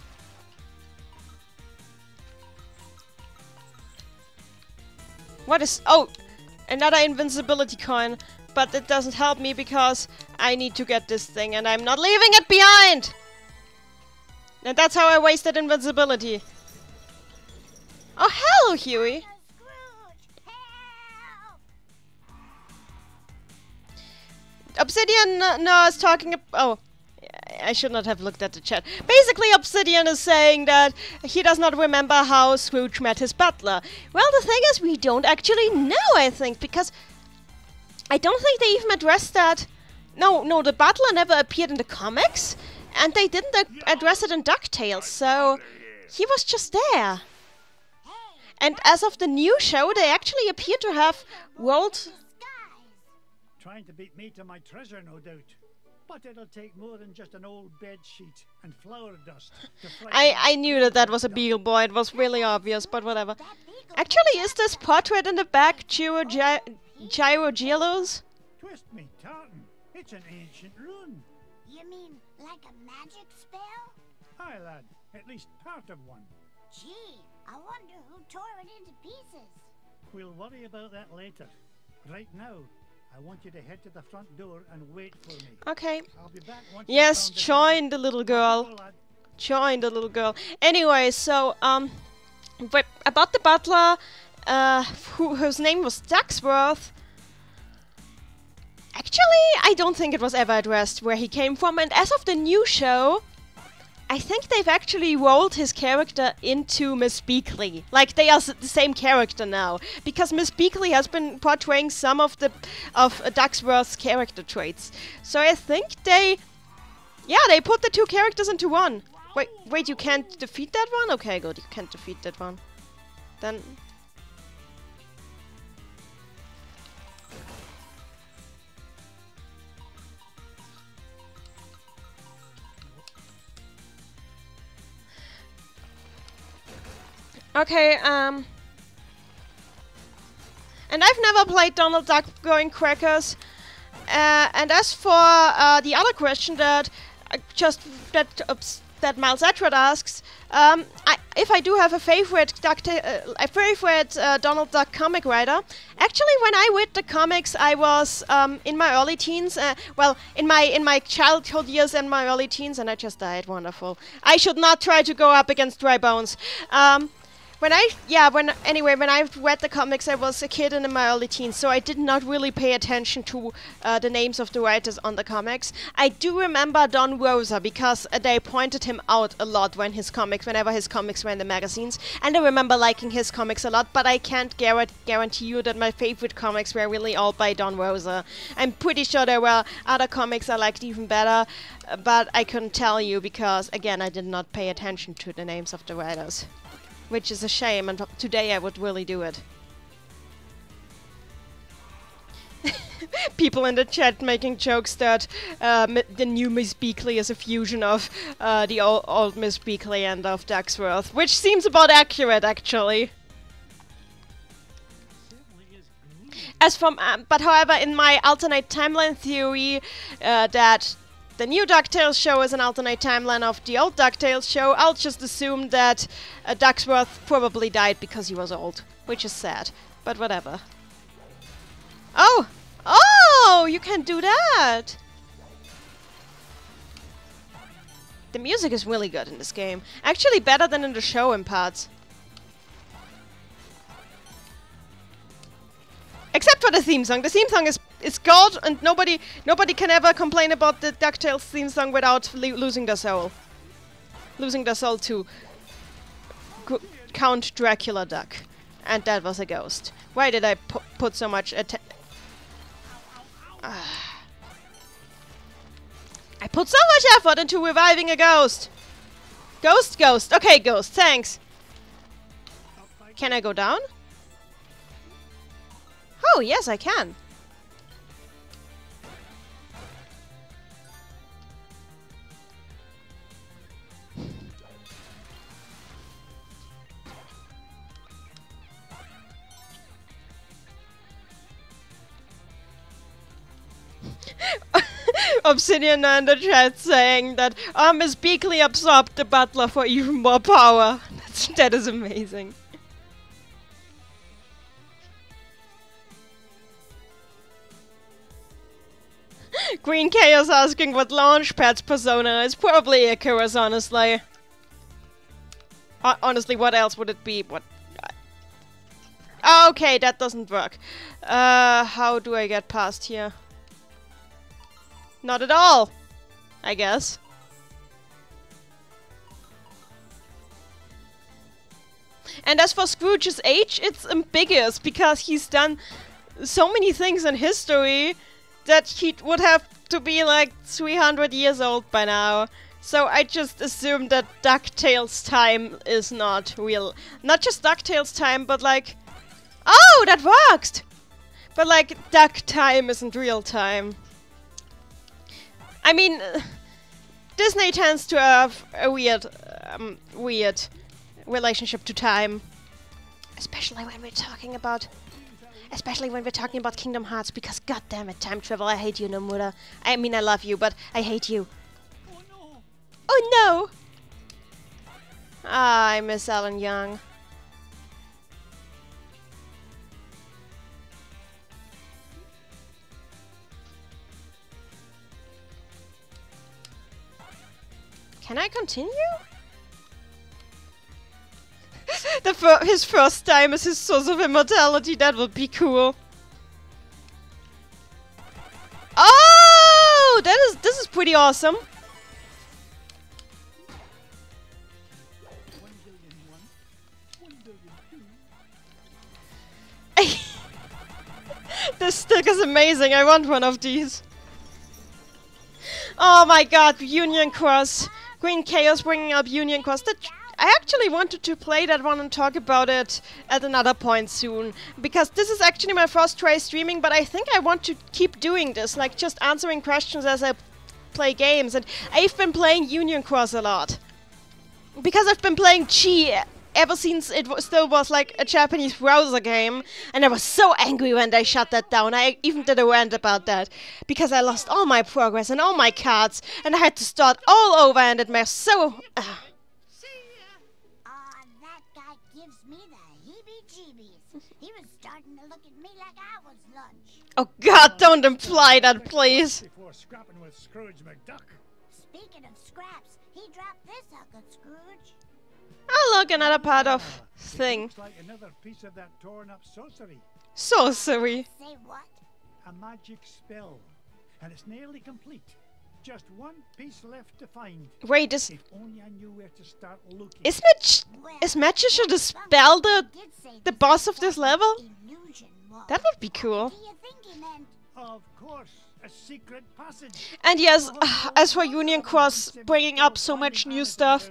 What is... Oh! Another invincibility coin. But it doesn't help me because I need to get this thing and I'm not leaving it behind! And that's how I wasted invincibility. Oh, hello, Huey! Obsidian no, is talking oh, I should not have looked at the chat. Basically, Obsidian is saying that he does not remember how Scrooge met his butler. Well, the thing is, we don't actually know, I think, because I don't think they even addressed that. No, the butler never appeared in the comics, and they didn't address it in DuckTales, so he was just there. And as of the new show, they actually appear to have rolled... Trying to beat me to my treasure, no doubt. But it'll take more than just an old bed sheet and flour dust to I knew that was a Beagle Boy. It was really obvious, but whatever. Actually, is this portrait in the back Gyro Gyro's? Twist me It's an ancient rune. You mean like a magic spell? Aye, lad. At least part of one. Gee, I wonder who tore it into pieces. We'll worry about that later. Right now, I want you to head to the front door and wait for me. Okay. I'll be back once Yes, you've found the join treasure. the little girl. Go, lad. Join the little girl. Anyway, so, but about the butler, whose name was Ducksworth. Actually, I don't think it was ever addressed where he came from, and as of the new show, I think they've actually rolled his character into Miss Beakley. Like, they are the same character now, because Miss Beakley has been portraying some of Ducksworth's character traits. So I think they put the two characters into one. Wait, you can't defeat that one? Okay, good, you can't defeat that one. Then... Okay, and I've never played Donald Duck Going Crackers. And as for the other question that that Miles Edward asks, if I do have a favorite Donald Duck comic writer, actually, when I read the comics, I was in my early teens. Well, in my childhood years and my early teens, and I just died. Wonderful. I should not try to go up against dry bones. When I read the comics, I was a kid and in my early teens, so I did not really pay attention to the names of the writers on the comics. I do remember Don Rosa because they pointed him out a lot whenever his comics were in the magazines, and I remember liking his comics a lot, but I can't guarantee you that my favorite comics were really all by Don Rosa. I'm pretty sure there were other comics I liked even better, but I couldn't tell you because, again, I did not pay attention to the names of the writers. Which is a shame, and today I would really do it. People in the chat making jokes that the new Miss Beakley is a fusion of the old Miss Beakley and of Ducksworth, which seems about accurate, actually. But however, in my alternate timeline theory, that the new DuckTales show is an alternate timeline of the old DuckTales show, I'll just assume that Ducksworth probably died because he was old, which is sad, but whatever. Oh! Oh! You can do that! The music is really good in this game. Actually better than in the show in parts. Except for the theme song. The theme song is gold, and nobody can ever complain about the DuckTales theme song without losing their soul. Losing their soul to Count Dracula Duck. And that was a ghost. Why did I put so much I put so much effort into reviving a ghost! Ghost! Okay, ghost, thanks! Can I go down? Oh, yes, I can. Obsidian in the chat saying that Miss Beakley absorbed the butler for even more power. That is amazing. Green Chaos asking what Launchpad's persona is. Probably Icarus, honestly. Honestly, what else would it be? What? Okay, that doesn't work. How do I get past here? Not at all, I guess. And as for Scrooge's age, it's ambiguous because he's done so many things in history that he would have to be like 300 years old by now. So I just assumed that DuckTales time is not real. Not just DuckTales time, but like... Oh, that worked! But like, Duck time isn't real time. I mean, Disney tends to have a weird relationship to time. Especially when we're talking about Especially when we're talking about Kingdom Hearts, because goddammit, time travel, I hate you, Nomura. I mean, I love you, but I hate you. Oh no! Oh no! Ah, I miss Alan Young. Can I continue? His first time as his source of immortality, that would be cool. Oh! This is pretty awesome. 1,000,001,1,000,002. This stick is amazing. I want one of these. Oh my god, Union Cross. Green Chaos bringing up Union Cross. I actually wanted to play that one and talk about it at another point soon. Because this is actually my first try streaming, but I think I want to keep doing this. Like, just answering questions as I play games. And I've been playing Union Cross a lot. Because I've been playing Chi ever since it still was like a Japanese browser game, and I was so angry when they shut that down. I even did a rant about that, because I lost all my progress and all my cards, and I had to start all over, and it made so... That guy gives me the heebie-jeebies. He was starting to look at me like I was lunch. Oh god, don't imply that, please. Before scrapping with Scrooge McDuck. Speaking of scraps, he dropped this sucker, Scrooge. Oh look, another part of thing. Looks like another piece of that torn up sorcery. Sorcery. Say what? A magic spell. And it's nearly complete. Just one piece left to find. Wait, If only I knew where to start looking. is Magician the spell the boss of this level? That would be cool. What do you think he meant? Of course, a secret passage. And yes, as for Union Cross bringing up so much new stuff,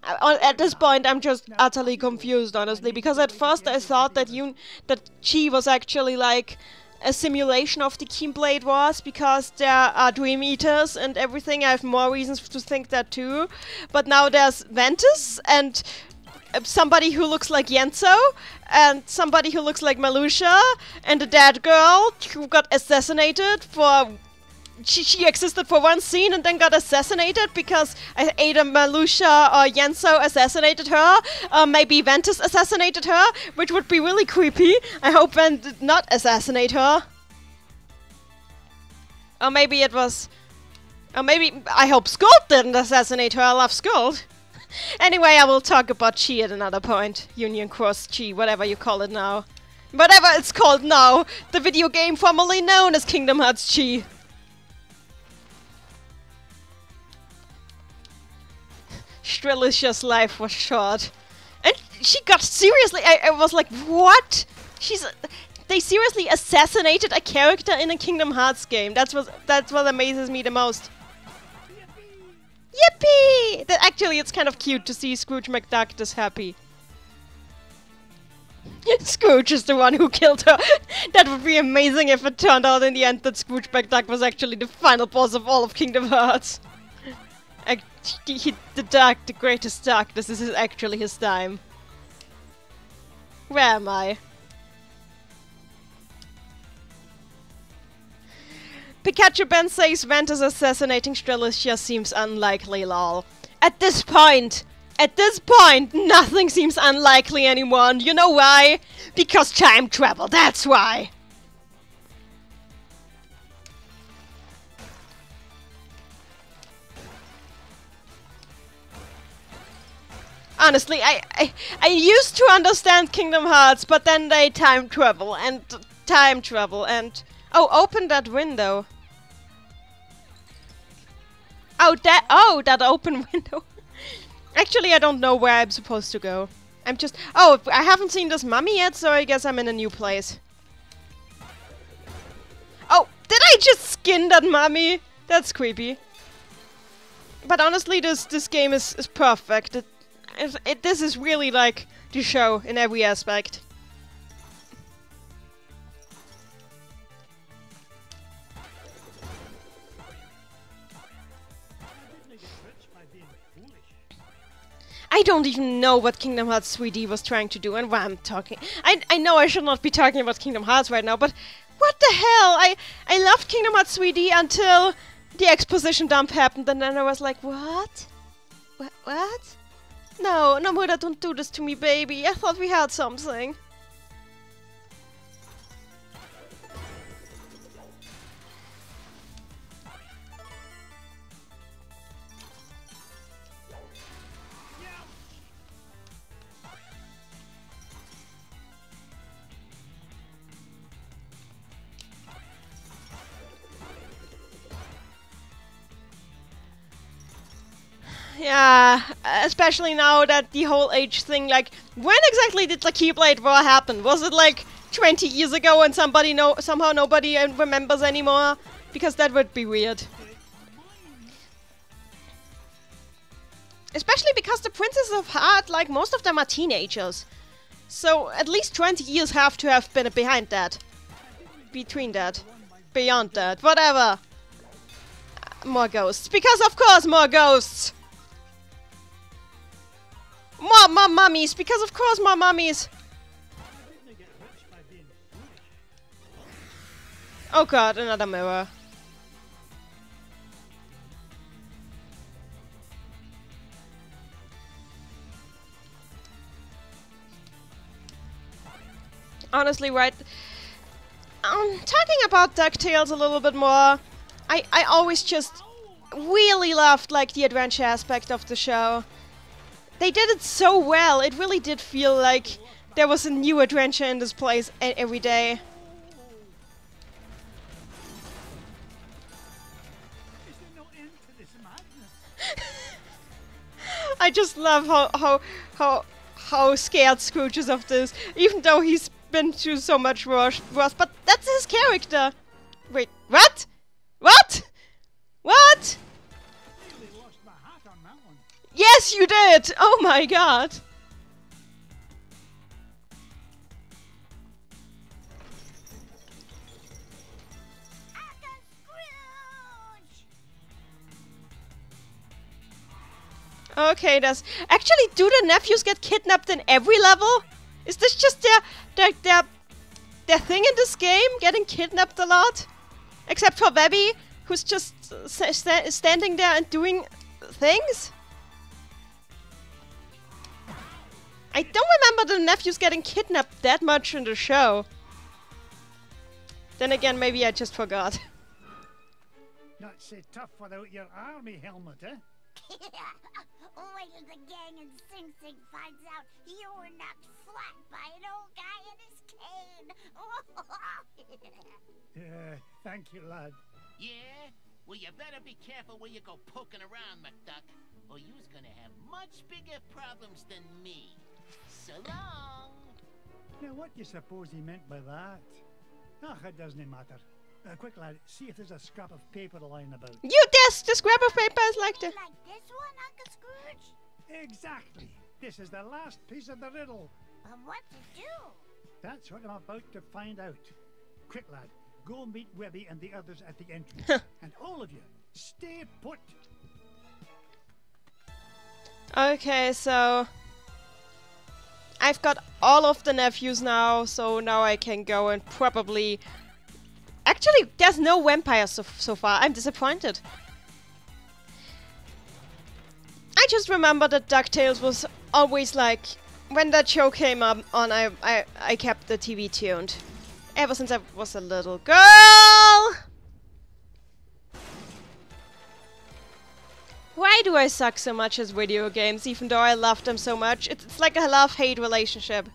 at this point I'm just utterly confused, honestly, because at first I thought that Chi was actually like a simulation of the Keyblade Wars, because there are Dream Eaters and everything. I have more reasons to think that too. But now there's Ventus and somebody who looks like Yenso and somebody who looks like Malusha and a dead girl who got assassinated for... She existed for one scene and then got assassinated because either Malusha or Yenso assassinated her. Maybe Ventus assassinated her, which would be really creepy. I hope Ven did not assassinate her. Or maybe it was... Or maybe... I hope Skuld didn't assassinate her. I love Skuld. Anyway, I will talk about Chi at another point. Union Cross Chi, whatever you call it now. Whatever it's called now. The video game formerly known as Kingdom Hearts Chi. Strelicia's life was short. And she got seriously... I was like, what? They seriously assassinated a character in a Kingdom Hearts game. That's what amazes me the most. Yippee! Actually, it's kind of cute to see Scrooge McDuck this happy. Scrooge is the one who killed her. That would be amazing if it turned out in the end that Scrooge McDuck was actually the final boss of all of Kingdom Hearts. The greatest darkness is actually his time. Where am I? Pikachu Ben says Ventus assassinating Strelicia seems unlikely, lol. At this point, nothing seems unlikely anymore. And you know why? Because time travel, that's why. Honestly, I used to understand Kingdom Hearts, but then they time travel and... Oh, open that window. That open window. Actually, I don't know where I'm supposed to go. Oh, I haven't seen this mummy yet, so I guess I'm in a new place. Oh, did I just skin that mummy? That's creepy. But honestly, this game is perfect. This is really like the show in every aspect. I don't even know what Kingdom Hearts 3D was trying to do and why I'm talking. I know I should not be talking about Kingdom Hearts right now, but what the hell? I loved Kingdom Hearts 3D until the exposition dump happened, and then I was like, what? What? No, Nomura, don't do this to me, baby. I thought we had something. Yeah, especially now that the whole age thing, like, when exactly did the Keyblade War happen? Was it like 20 years ago and somehow nobody remembers anymore? Because that would be weird. Especially because the Princess of Heart, like, most of them are teenagers. So at least 20 years have to have been behind that. Between that. Beyond that. Whatever. More ghosts. Because of course more ghosts! More mummies, because of course more mummies. Oh god, another mirror. Honestly, right. Talking about DuckTales a little bit more, I always just really loved like the adventure aspect of the show. They did it so well. It really did feel like there was a new adventure in this place every day. Is there no end to this madness? I just love how scared Scrooge is of this, even though he's been through so much worse. But that's his character. Wait, what? What? What? Yes, you did! Oh my god! Okay, does actually do the nephews get kidnapped in every level? Is this just their thing in this game? Getting kidnapped a lot? Except for Webby, who's just standing there and doing things? I don't remember the nephews getting kidnapped that much in the show. Then again, maybe I just forgot. Not so tough without your army helmet, eh? Wait till the gang in Sing Sing finds out you were knocked flat by an old guy in his cane. Thank you, lad. Yeah? Well, you better be careful where you go poking around, McDuck, or you's gonna have much bigger problems than me. So long! Now, what do you suppose he meant by that? Ah, it doesn't matter. Quick, lad, see if there's a scrap of paper lying about. You guess the scrap of paper is like the... Like this one, Uncle Scrooge? Exactly. This is the last piece of the riddle. But what to do? That's what I'm about to find out. Quick, lad, go meet Webby and the others at the entrance. And all of you, stay put. Okay, so... I've got all of the nephews now, so now I can go and probably... Actually, there's no vampires so far. I'm disappointed. I just remember that DuckTales was always like... When that show came up on, I kept the TV tuned. Ever since I was a little girl! Why do I suck so much at video games, even though I love them so much? It's like a love-hate relationship.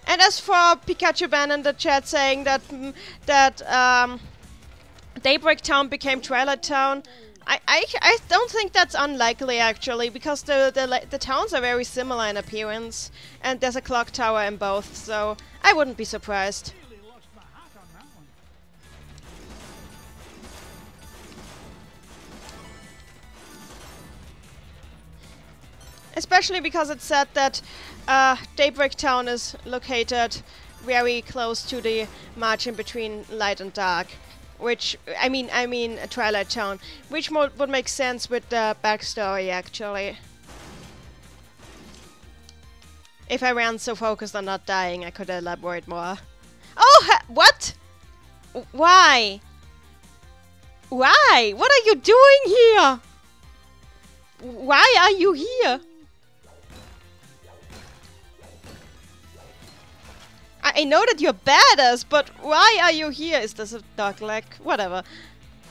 And as for Pikachu Ban in the chat saying that Daybreak Town became Twilight Town, I don't think that's unlikely actually, because the towns are very similar in appearance, and there's a clock tower in both, so I wouldn't be surprised. Especially because it said that Daybreak Town is located very close to the margin between light and dark. Which, I mean Twilight Town. Which would make sense with the backstory, actually. If I weren't so focused on not dying, I could elaborate more. Oh, what? Why? Why? What are you doing here? Why are you here? I know that you're badass, but why are you here? Is this a dog leg? Whatever.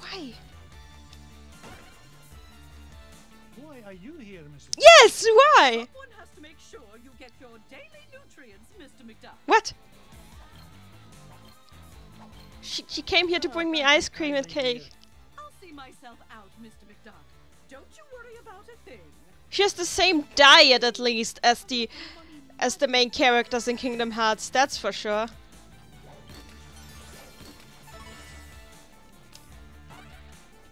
Why? Why are you here, Mrs. Yes, why? Someone has to make sure you get your daily nutrients, Mr. McDuck. What? She came here to bring me ice cream and cake. I'll see myself out, Mr. McDuck. Don't you worry about a thing. She has the same diet, at least, as the main characters in Kingdom Hearts, that's for sure.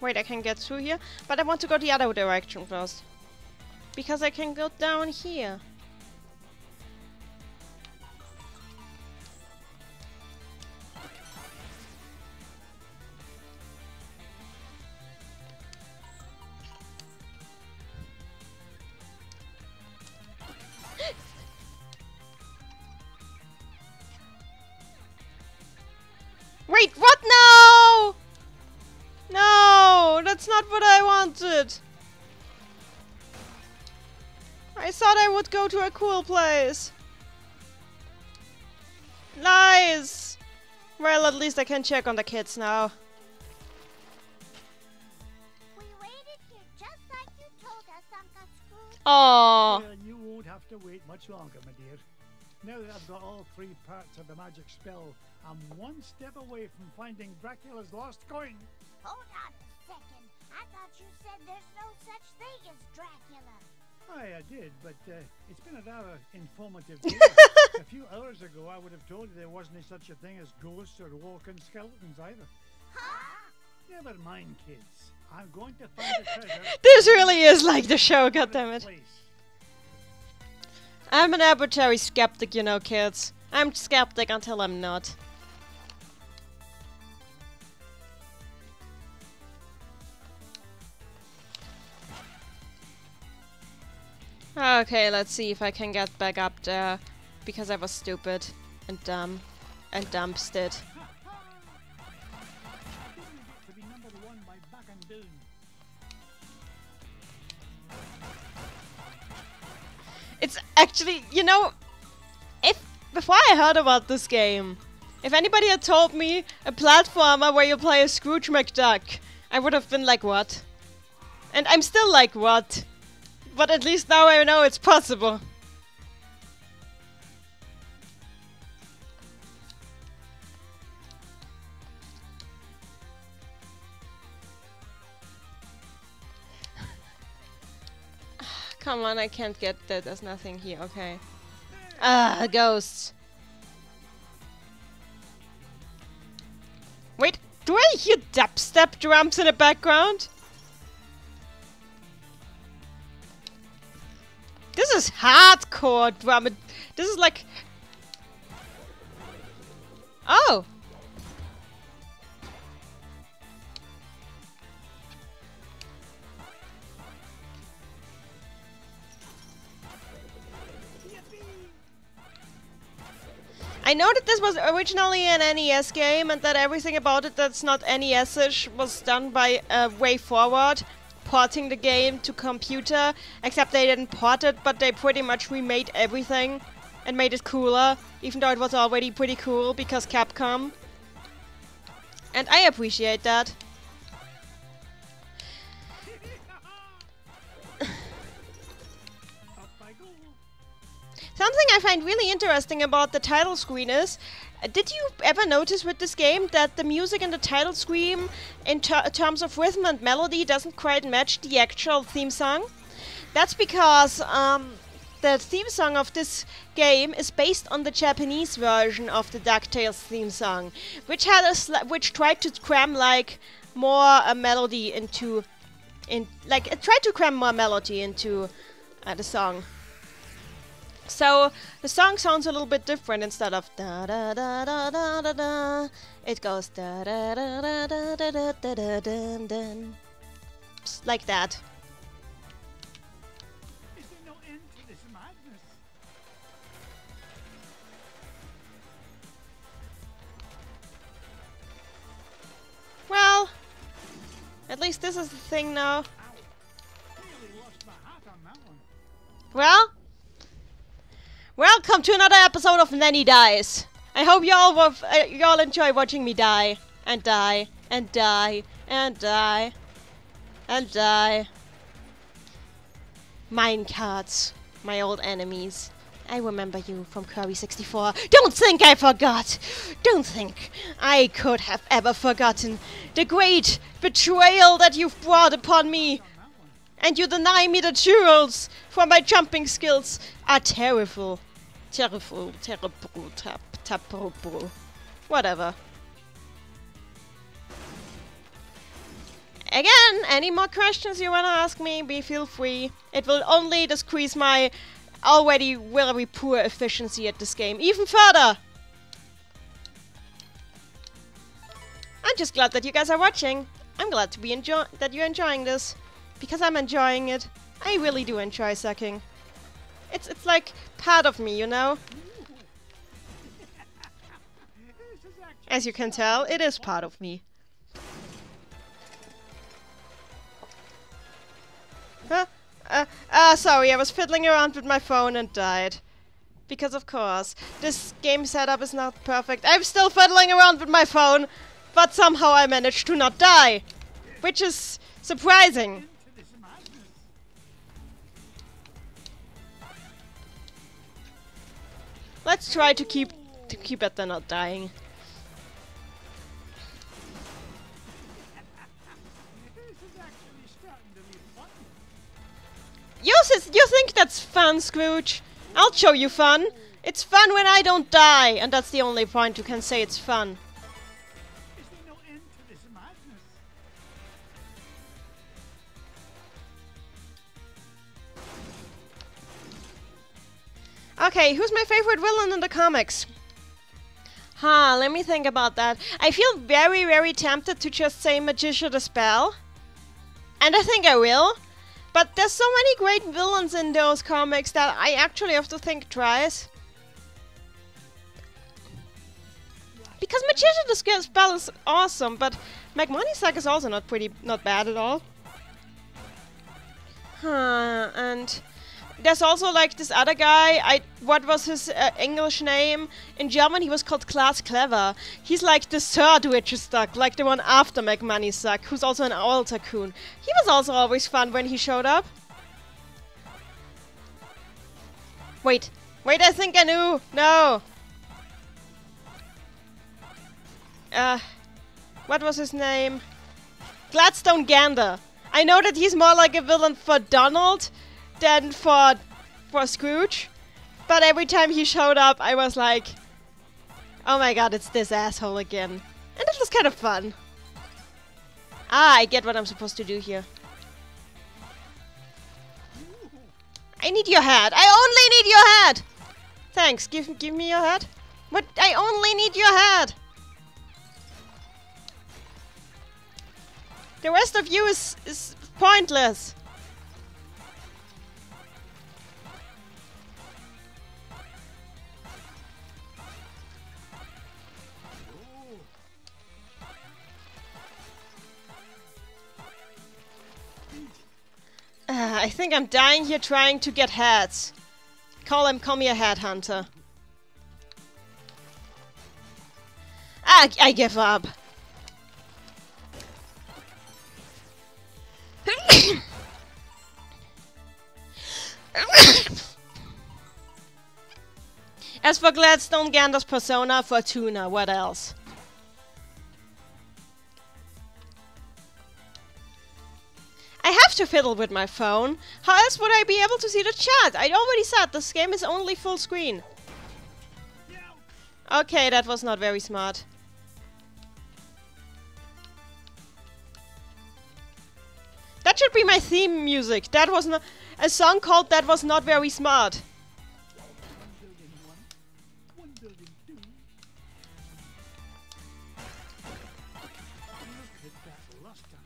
Wait, I can get through here? But I want to go the other direction first. Because I can go down here. Wait, what? No! No, that's not what I wanted. I thought I would go to a cool place. Lies! Well, at least I can check on the kids now. We waited here just like you told us, Uncle Scrooge. Aww. Well, you won't have to wait much longer, my dear. Now that I've got all 3 parts of the magic spell, I'm one step away from finding Dracula's lost coin. Hold on a second. I thought you said there's no such thing as Dracula. Aye, I did, but it's been a rather informative day. A few hours ago, I would have told you there wasn't such a thing as ghosts or walking skeletons either. Huh? Never mind, kids. I'm going to find the treasure. This really is like the show, goddammit. Place. I'm an arbitrary skeptic, you know, kids. I'm skeptic until I'm not. Okay, let's see if I can get back up there. Because I was stupid and dumb and dumped it. To be number 1 by back and down. It's actually, you know, before I heard about this game, if anybody had told me a platformer where you play a Scrooge McDuck, I would have been like, what? And I'm still like, what? But at least now I know it's possible. Come on, I can't get that. There's nothing here. Okay. Ah, ghosts. Wait, do I hear dubstep drums in the background? This is hardcore drum. This is like... Oh! I know that this was originally an NES game and that everything about it that's not NES-ish was done by Way Forward, porting the game to computer, except they didn't port it, but they pretty much remade everything and made it cooler, even though it was already pretty cool because Capcom. And I appreciate that. Something I find really interesting about the title screen is, did you ever notice with this game that the music in the title screen, in terms of rhythm and melody, doesn't quite match the actual theme song? That's because the theme song of this game is based on the Japanese version of the DuckTales theme song, which had which tried to cram like more melody into, it tried to cram more melody into the song. So the song sounds a little bit different. Instead of da da da da da da da, it goes da da da da da da da da da dun, dun. Just like that. Is there no end to this madness? Well, at least this is the thing now. Really lost my hat on that one. Well, welcome to another episode of Neni Dies. I hope y'all enjoy watching me die and die and die and die and die. Minecarts, my old enemies. I remember you from Kirby 64. Don't think I forgot! Don't think I could have ever forgotten the great betrayal that you've brought upon me! And you deny me the jewels, for my jumping skills are terrible. Terrible, terrible, terrible. Whatever. Again, any more questions you wanna ask me, feel free. It will only decrease my already very poor efficiency at this game even further. I'm just glad that you guys are watching. I'm glad to be that you're enjoying this, because I'm enjoying it. I really do enjoy sucking. It's like part of me, you know? As you can tell, it is part of me. Huh? Sorry, I was fiddling around with my phone and died. Because of course, this game setup is not perfect. I'm still fiddling around with my phone, but somehow I managed to not die. Which is surprising. Let's try to keep at the not dying. You think that's fun, Scrooge? I'll show you fun. It's fun when I don't die, and that's the only point you can say it's fun. Is there no end to this madness? Okay, who's my favorite villain in the comics? Let me think about that. I feel very, very tempted to just say Magician the Spell. And I think I will. But there's so many great villains in those comics that I actually have to think twice. Because Magician the Spell is awesome, but Magmonisac is also not bad at all. And there's also like this other guy, what was his English name? In German he was called Klaas Clever. He's like the third richest duck, like the one after McMoneysuck, who's also an oil tycoon. He was also always fun when he showed up. Wait, I think I knew! No! What was his name? Gladstone Gander. I know that he's more like a villain for Donald than for Scrooge, but every time he showed up I was like, oh my god, it's this asshole again. And it was kind of fun. I get what I'm supposed to do here. I need your hat. I only need your hat! Thanks, give me your hat. What? I only need your hat! The rest of you is pointless. I think I'm dying here trying to get hats. Call me a headhunter. I give up. As for Gladstone Gander's persona, Fortuna, what else? I have to fiddle with my phone. How else would I be able to see the chat? I already said this game is only full screen. Okay, that was not very smart. That should be my theme music. That was not a song called That Was Not Very Smart. building two. Look at that luster.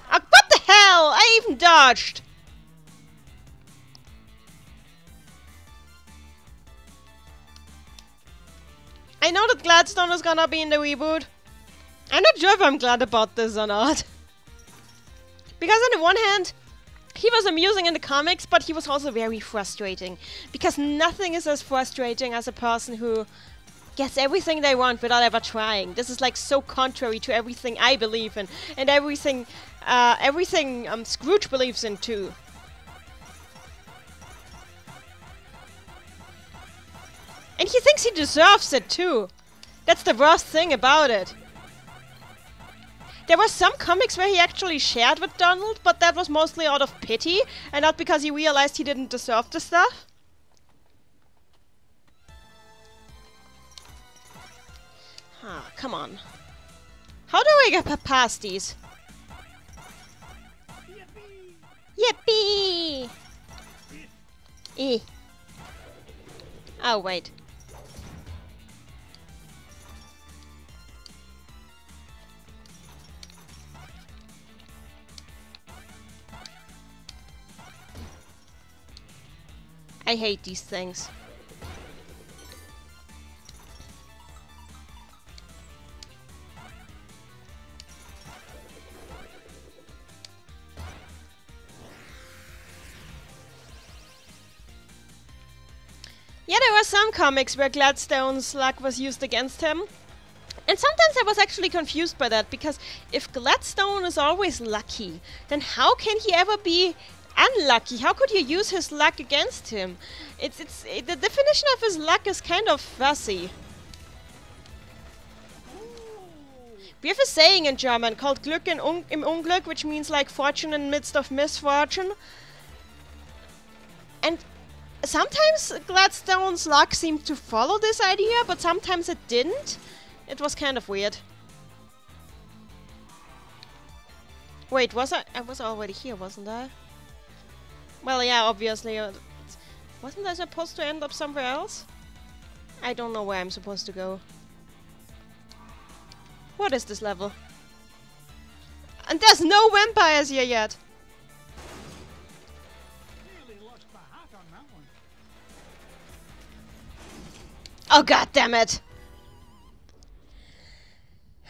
What the hell? I even dodged! I know that Gladstone is gonna be in the reboot. I'm not sure if I'm glad about this or not. Because on the one hand, he was amusing in the comics, but he was also very frustrating. Because nothing is as frustrating as a person who gets everything they want without ever trying. This is like so contrary to everything I believe in, and everything Scrooge believes in too. And he thinks he deserves it too. That's the worst thing about it. There were some comics where he actually shared with Donald, but that was mostly out of pity, and not because he realized he didn't deserve the stuff. Ah, come on. How do I get past these? Yippee! Eh. Oh, wait. I hate these things. Yeah, there were some comics where Gladstone's luck was used against him. And sometimes I was actually confused by that, because if Gladstone is always lucky, then how can he ever be unlucky? How could you use his luck against him? The definition of his luck is kind of fuzzy. We have a saying in German called Glück im Unglück, which means like fortune in the midst of misfortune. And sometimes Gladstone's luck seemed to follow this idea, but sometimes it didn't. It was kind of weird. Wait, was I? I was already here, wasn't I? Well, yeah, obviously. Wasn't I supposed to end up somewhere else? I don't know where I'm supposed to go. What is this level? And there's no vampires here yet! Nearly lost my hat on that one. Oh, god damn it!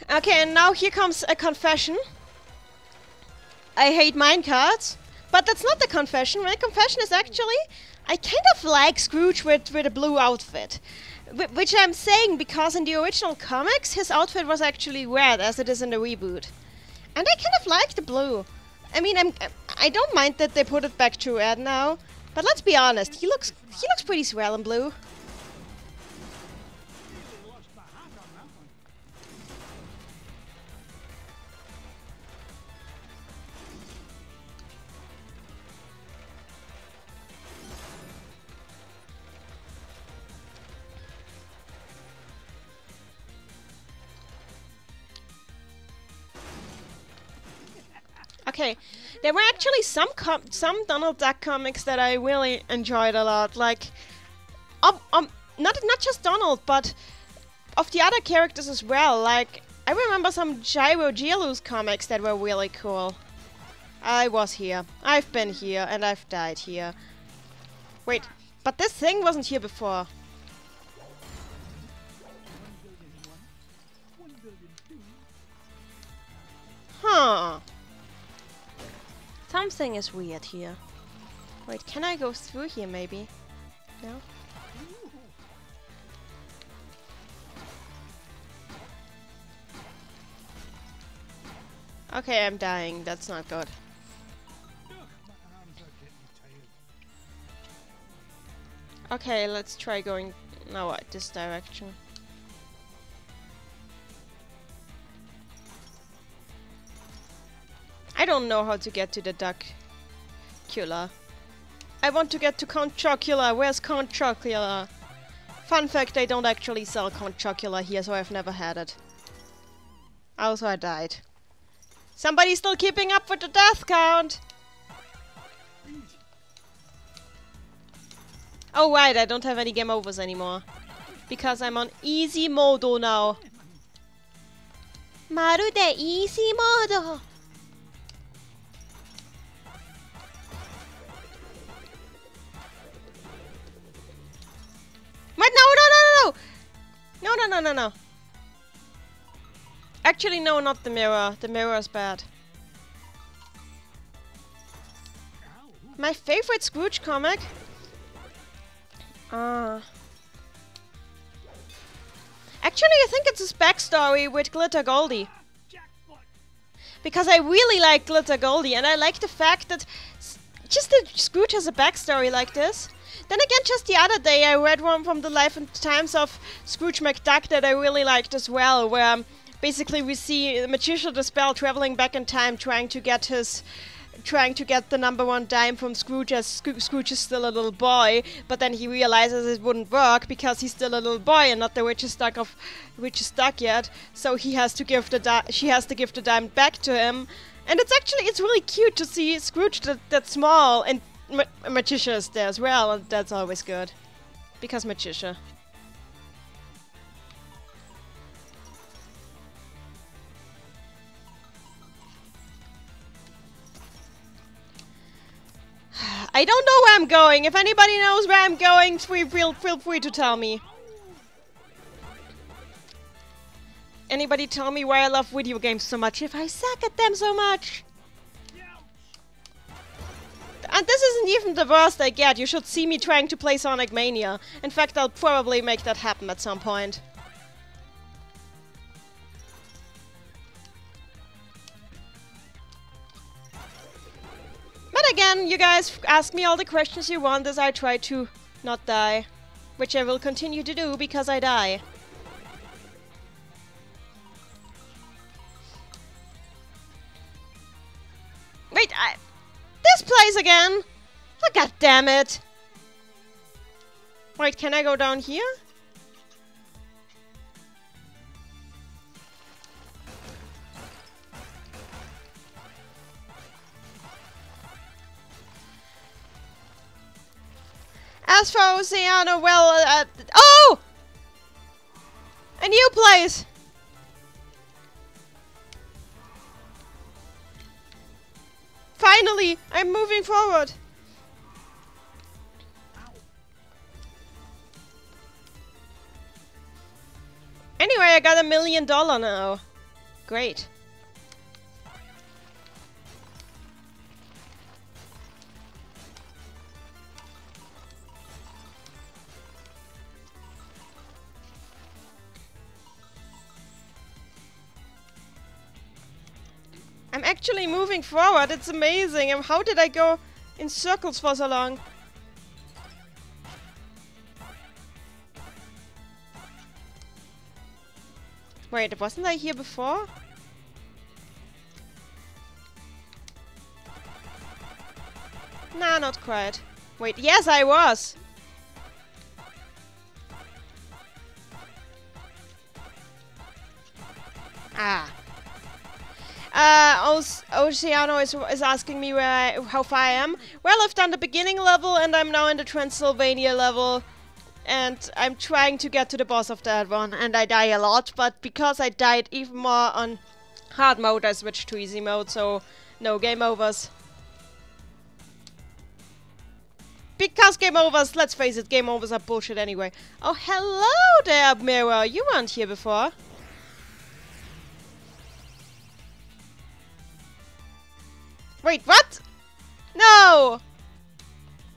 Okay, and now here comes a confession. I hate minecarts. But that's not the confession. My confession is actually, I kind of like Scrooge with a blue outfit. Which I'm saying because in the original comics, his outfit was actually red, as it is in the reboot. And I kind of like the blue. I mean, I don't mind that they put it back to red now. But let's be honest, he looks pretty swell in blue. Nearly lost my hat on that one. Okay, there were actually some Donald Duck comics that I really enjoyed a lot. Like, not just Donald, but of the other characters as well. Like, I remember some Gyro Gearloose comics that were really cool. I was here. I've been here, and I've died here. Wait, but this thing wasn't here before. Huh. Something is weird here. Wait, can I go through here maybe? No? Okay, I'm dying. That's not good. My arms are getting tired. Okay, let's try going now this direction. I don't know how to get to the Duckula. I want to get to Count Chocula. Where's Count Chocula? Fun fact, they don't actually sell Count Chocula here, so I've never had it. Also, I died. Somebody's still keeping up with the death count! Oh right, I don't have any game overs anymore. Because I'm on easy mode now. Marude easy mode. Wait, no. Actually, no, not the mirror. The mirror is bad. My favorite Scrooge comic? Actually, I think it's his backstory with Glitter Goldie. Because I really like Glitter Goldie, and I like the fact that just that Scrooge has a backstory like this. Then again, just the other day I read one from the Life and Times of Scrooge McDuck that I really liked as well, where basically we see the Magician of the Spell traveling back in time, trying to get the #1 dime from Scrooge, as Scrooge is still a little boy, but then he realizes it wouldn't work because he's still a little boy and not the richest duck yet. So she has to give the dime back to him, and it's really cute to see Scrooge that small, and Magician is there as well, and that's always good because Magician. I don't know where I'm going. If anybody knows where I'm going, feel free to tell me. Anybody tell me why I love video games so much if I suck at them so much? And this isn't even the worst I get. You should see me trying to play Sonic Mania. In fact, I'll probably make that happen at some point. But again, you guys ask me all the questions you want as I try to not die. Which I will continue to do because I die. Wait, this place again! Oh, god damn it! Wait, can I go down here? As for Oceano, well, oh! A new place! Finally! I'm moving forward! Anyway, I got $1 million now. Great. I'm actually moving forward, it's amazing. How did I go in circles for so long? Wait, wasn't I here before? Nah, not quite. Wait, yes I was! Ah. Oceano is asking me how far I am. Well, I've done the beginning level and I'm now in the Transylvania level. And I'm trying to get to the boss of that one. And I die a lot, but because I died even more on hard mode, I switched to easy mode, so no game overs. Because game overs, let's face it, game overs are bullshit anyway. Oh, hello there, Mirror. You weren't here before. Wait, what? No!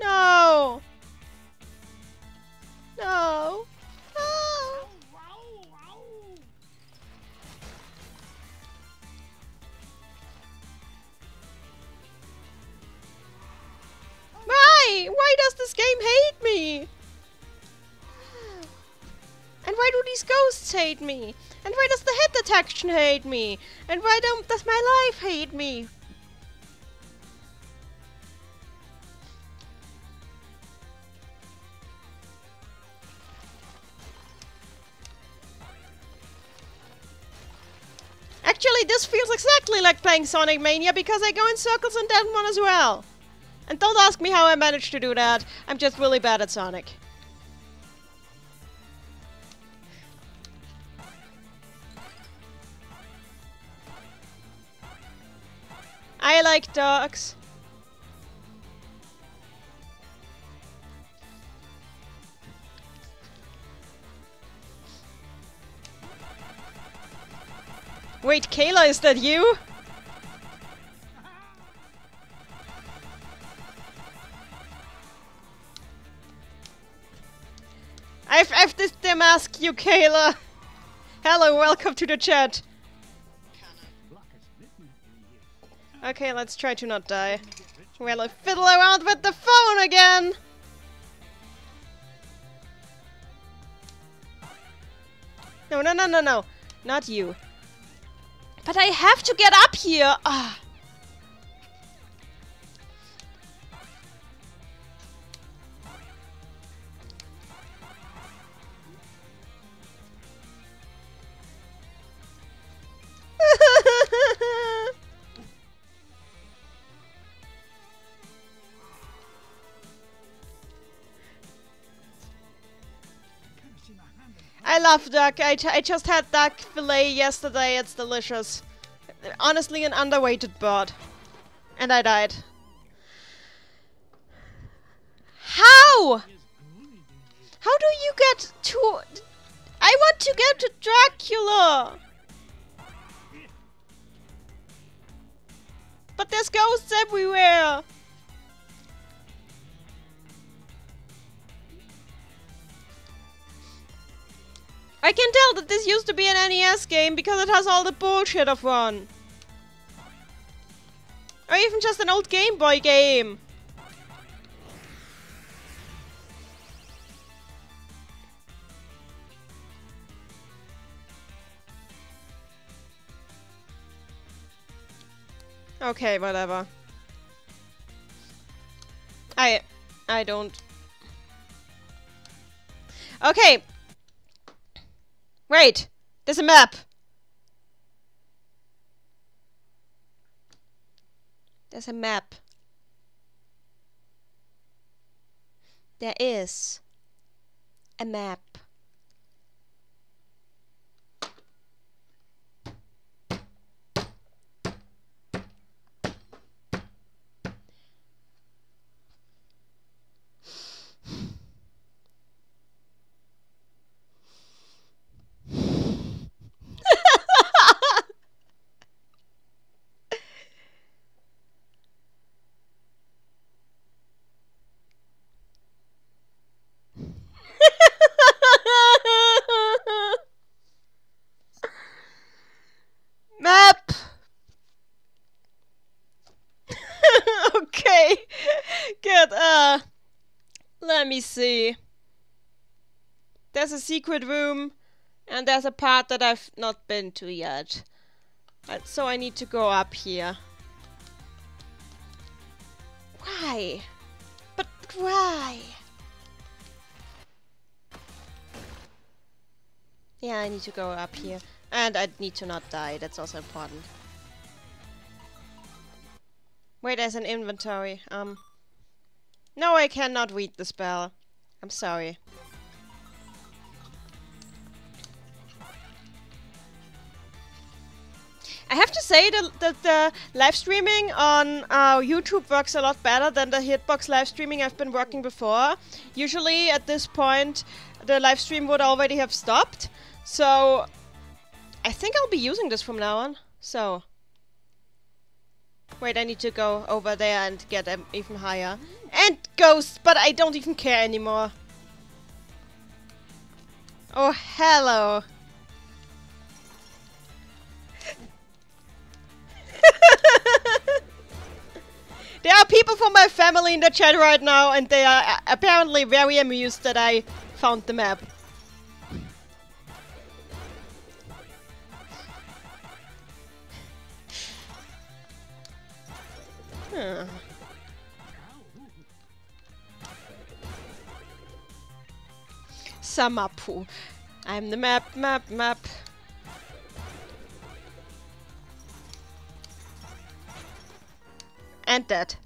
No! No! No! Why? Why does this game hate me? And why do these ghosts hate me? And why does the head detection hate me? And why does my life hate me? Actually, this feels exactly like playing Sonic Mania because I go in circles in that one as well. And don't ask me how I managed to do that. I'm just really bad at Sonic. I like dogs. Wait, Kayla, is that you? I've this mask you, Kayla. Hello, welcome to the chat. Okay, let's try to not die. Well, I fiddle around with the phone again. No, no, no, no, no. Not you. But I have to get up here! Ah. I love duck. I just had duck fillet yesterday. It's delicious. Honestly, an underrated bird. And I died. How? How do you get to... I want to get to Dracula! But there's ghosts everywhere! I can tell that this used to be an NES game because it has all the bullshit of one. Or even just an old Game Boy game. Okay, whatever. I don't... Okay! Wait! There's a map! There's a map. There is a map. Map! Okay. Good. Let me see. There's a secret room, and there's a part that I've not been to yet. So I need to go up here. Why? But why? Yeah, I need to go up here. And I need to not die, that's also important. Wait, there's an inventory. No, I cannot read the spell. I'm sorry. I have to say that the live streaming on YouTube works a lot better than the Hitbox live streaming I've been working before. Usually at this point the live stream would already have stopped. So I think I'll be using this from now on. So wait, I need to go over there and get even higher. And ghosts, but I don't even care anymore. Oh, hello. There are people from my family in the chat right now, and they are apparently very amused that I found the map. Huh. Samapu. I'm the map. And dead.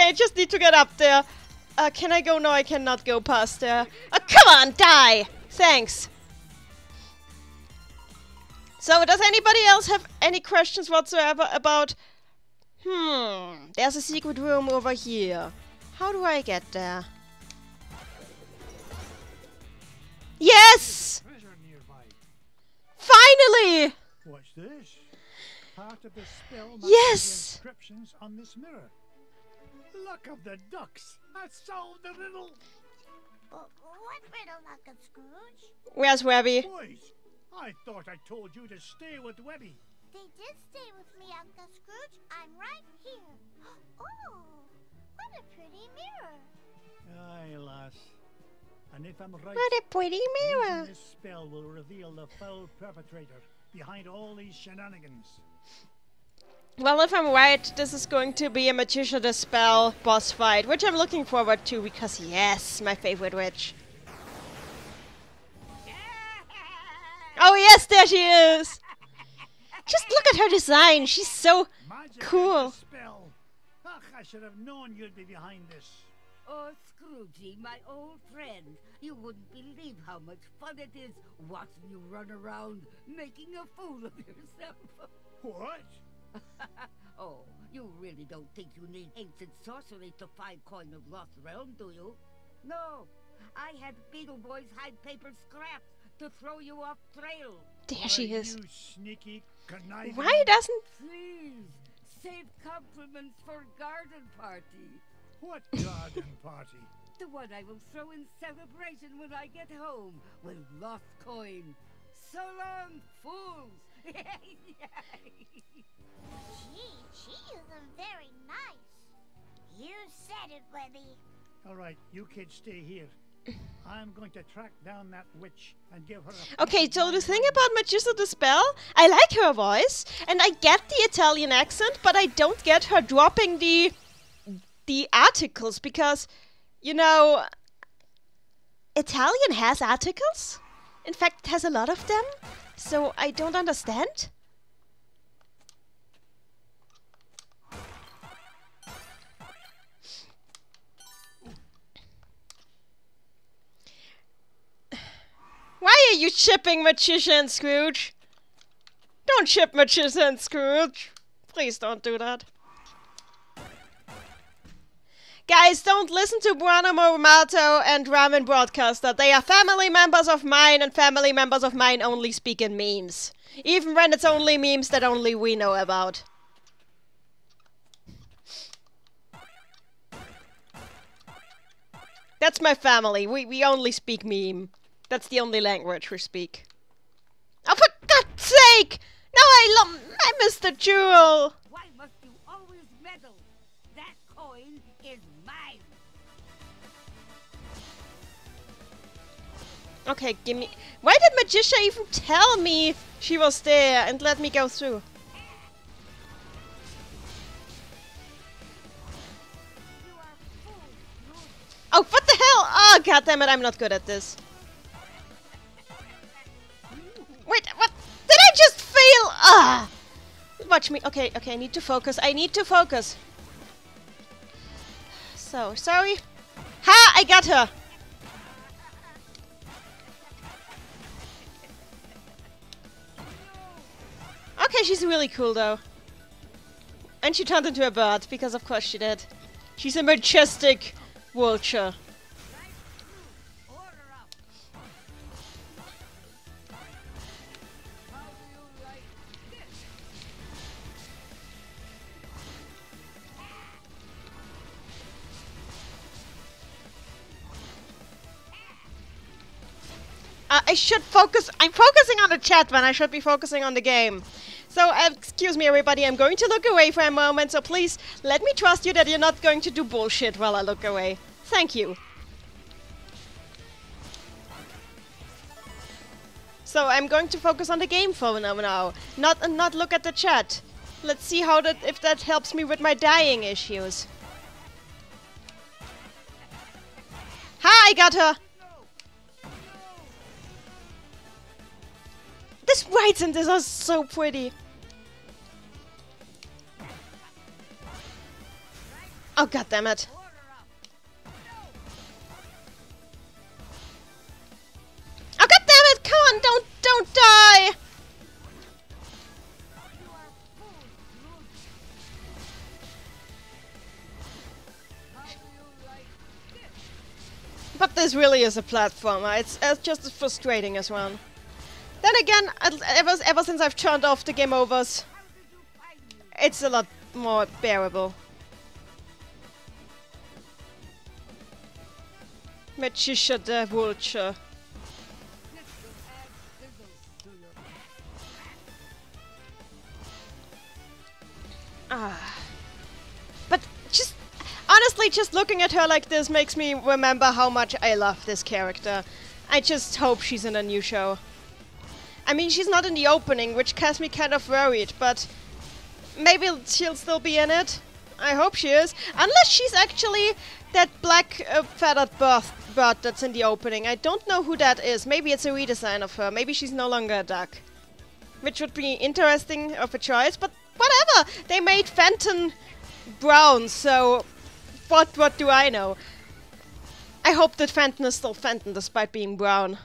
Okay, I just need to get up there. Can I go? No, I cannot go past there. Come on, die! Thanks. So, does anybody else have any questions whatsoever about... there's a secret room over here. How do I get there? Yes! Treasure nearby. Finally! What's this? Part of the spell matches Yes! the inscriptions on this mirror. Luck of the ducks! I solved the riddle! What riddle, Uncle Scrooge? Where's Webby? Boys, I thought I told you to stay with Webby. They did stay with me, Uncle Scrooge. I'm right here. Oh, what a pretty mirror. Aye, lass. And if I'm right, What a pretty mirror. using this spell will reveal the foul perpetrator behind all these shenanigans. Well, if I'm right, this is going to be a Magician the Spell boss fight, which I'm looking forward to because, yes, my favorite witch. Oh, yes, there she is! Just look at her design. She's so Magic cool. and the spell. Ach, I should have known you'd be behind this. Oh, Scroogey, my old friend, you wouldn't believe how much fun it is watching you run around making a fool of yourself. What? Oh, you really don't think you need ancient sorcery to find coin of lost realm, do you? No, I had Beetle Boys hide paper scraps to throw you off trail. There she Why, is. You sneaky conniving. Why doesn't... Please, save compliments for garden party. What garden party? The one I will throw in celebration when I get home with lost coin. So long, fools! Gee, she isn't very nice. You said it, Webby. All right, you kids stay here. I'm going to track down that witch and give her a... Okay, so the thing about Magician the Spell, I like her voice, and I get the Italian accent, but I don't get her dropping the articles, because, you know, Italian has articles. In fact, it has a lot of them, so I don't understand. Why are you shipping Magician Scrooge? Don't ship Magician Scrooge. Please don't do that. Guys, don't listen to Buonamo Mato and Ramen Broadcaster. They are family members of mine, and family members of mine only speak in memes. Even when it's only memes that only we know about. That's my family. We only speak meme. That's the only language we speak. Oh, for God's sake! No, I missed the jewel! Why must you always meddle? That coin is mine. Okay, give me... Why did Magician even tell me she was there and let me go through? Oh, what the hell? Oh, goddammit, I'm not good at this. Wait, what? Did I just fail? Ah! Watch me. Okay, okay, I need to focus. I need to focus. So, sorry. Ha! I got her! Okay, she's really cool, though. And she turned into a bird, because of course she did. She's a majestic vulture. I should focus. I'm focusing on the chat when I should be focusing on the game. So, excuse me, everybody. I'm going to look away for a moment. So, please let me trust you that you're not going to do bullshit while I look away. Thank you. So, I'm going to focus on the game for now. Not look at the chat. Let's see how if that helps me with my dying issues. Ha! I got her. This whites and this are so pretty. Oh, god damn it. Oh, god damn it! Come on, don't die! But this really is a platformer. It's just as frustrating as one. Then again, ever since I've turned off the game overs, it's a lot more bearable. Macisha the vulture. But just honestly, just looking at her like this makes me remember how much I love this character. I just hope she's in a new show. I mean, she's not in the opening, which has me kind of worried, but maybe she'll still be in it. I hope she is. Unless she's actually that black feathered bird that's in the opening. I don't know who that is. Maybe it's a redesign of her. Maybe she's no longer a duck. Which would be interesting of a choice, but whatever! They made Fenton brown, so what do I know? I hope that Fenton is still Fenton despite being brown.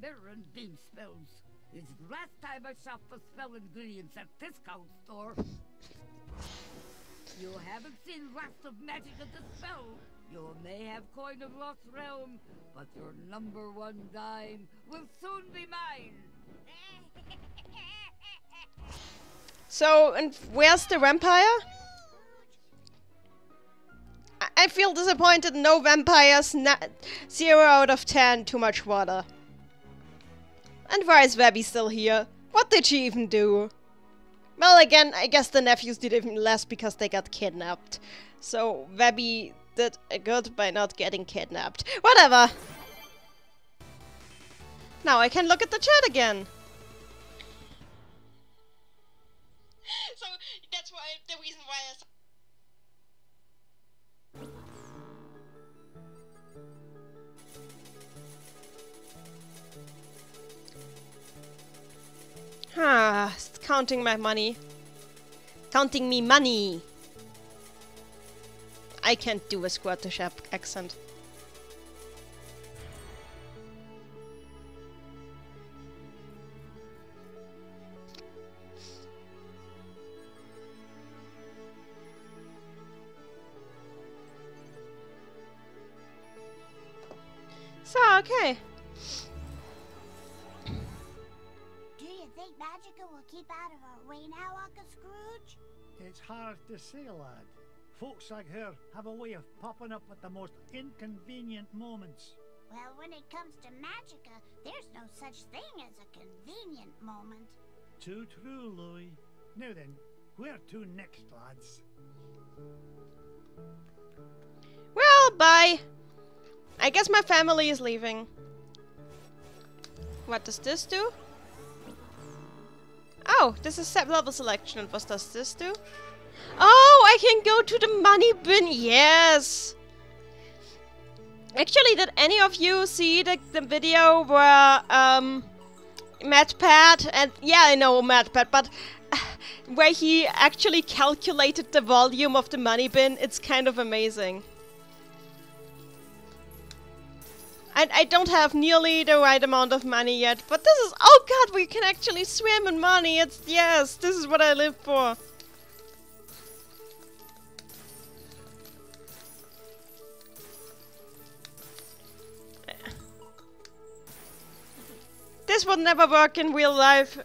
Mirror and beam spells. It's the last time I shop for spell ingredients at discount store. You haven't seen Last of Magic of the Spell. You may have Coin of Lost Realm, but your #1 dime will soon be mine. So, and where's the vampire? I feel disappointed. No vampires. 0 out of 10. Too much water. And why is Webby still here? What did she even do? Well, again, I guess the nephews did even less because they got kidnapped. So, Webby did good by not getting kidnapped. Whatever! Now I can look at the chat again. So, that's why the reason why I... it's counting my money. Counting me money. I can't do a Scottish accent. So, okay. Think Magica will keep out of our way now, Uncle Scrooge? It's hard to say, lad. Folks like her have a way of popping up at the most inconvenient moments. Well, when it comes to Magica, there's no such thing as a convenient moment. Too true, Louis. Now then, where to next, lads? Well, bye. I guess my family is leaving. What does this do? Oh, this is level selection. What does this do? Oh, I can go to the money bin. Yes. Actually, did any of you see the video where MatPat and yeah, I know MatPat, but where he actually calculated the volume of the money bin? It's kind of amazing. I don't have nearly the right amount of money yet, but this is... Oh god, we can actually swim in money! It's... Yes, this is what I live for. This would never work in real life,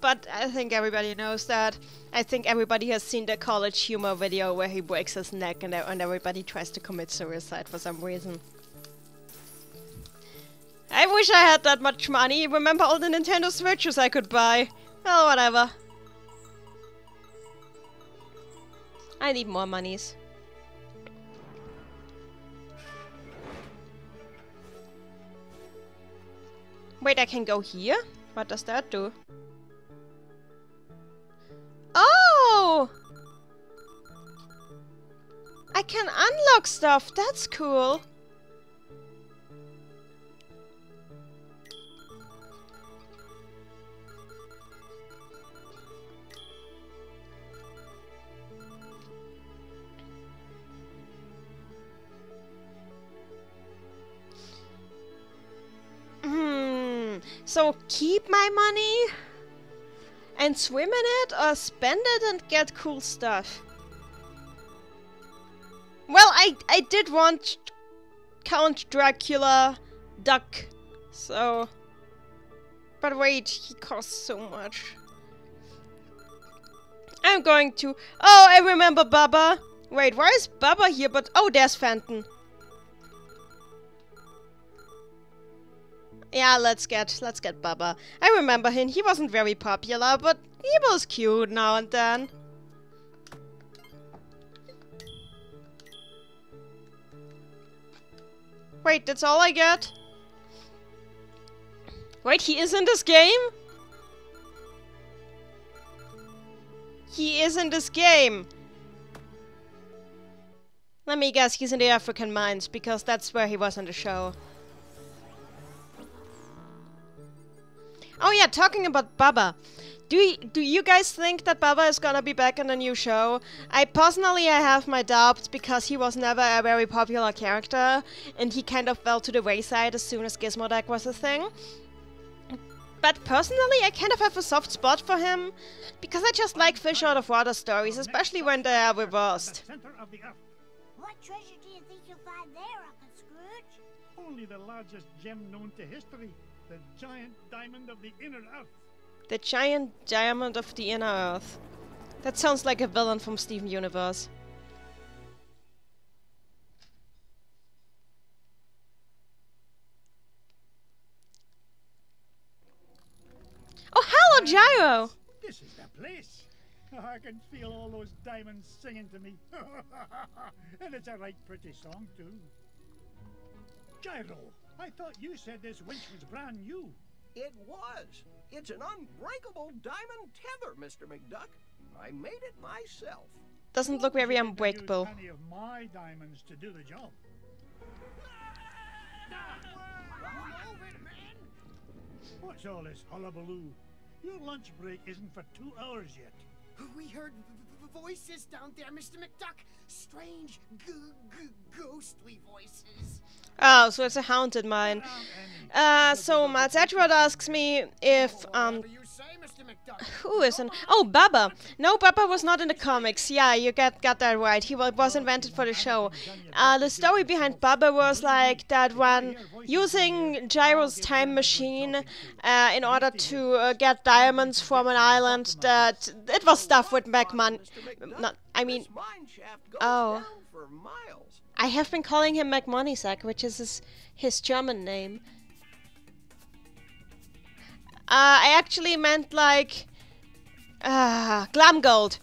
but I think everybody knows that. I think everybody has seen the College Humor video where he breaks his neck and everybody tries to commit suicide for some reason. I wish I had that much money. Remember all the Nintendo Switches I could buy? Well, whatever. I need more monies. Wait, I can go here? What does that do? Oh! I can unlock stuff. That's cool. So keep my money and swim in it, or spend it and get cool stuff? Well, I did want Count Dracula Duck, so... But wait, he costs so much. I'm going to... Oh, I remember Bubba! Wait, why is Bubba here? But... Oh, there's Fenton. Yeah, let's get Bubba. I remember him. He wasn't very popular, but he was cute now and then. Wait, that's all I get? Wait, he is in this game? He is in this game. Let me guess, he's in the African mines, because that's where he was in the show. Oh yeah, talking about Bubba. Do you guys think that Bubba is gonna be back in the new show? I have my doubts, because he was never a very popular character, and he kind of fell to the wayside as soon as Gizmodeck was a thing. But personally, I kind of have a soft spot for him, because I just like fish out of water stories, especially when they are reversed. What treasure do you think you'll find there, Uncle Scrooge? Only the largest gem known to history, the giant diamond of the inner earth. The giant diamond of the inner earth. That sounds like a villain from Steven Universe. Oh, hello, Gyro! This is the place. I can feel all those diamonds singing to me. And it's a right pretty song, too. Gyro, I thought you said this winch was brand new. It was. It's an unbreakable diamond tether, Mr. McDuck. I made it myself. Doesn't look very unbreakable. Plenty of my diamonds to do the job. What's all this hullabaloo? Your lunch break isn't for 2 hours yet. We heard voices down there, Mr. McDuck. Strange, ghostly voices. Oh, so it's a haunted mine. So Matt Edward asks me if, who isn't? Oh, Bubba. No, Bubba was not in the comics. Yeah, you got that right. He was invented for the show. The story behind Bubba was like that when using Gyro's time machine in order to get diamonds from an island, that it was stuff with McMon. I mean, oh. I have been calling him McMoneysack, which is his German name. I actually meant like Glamgold.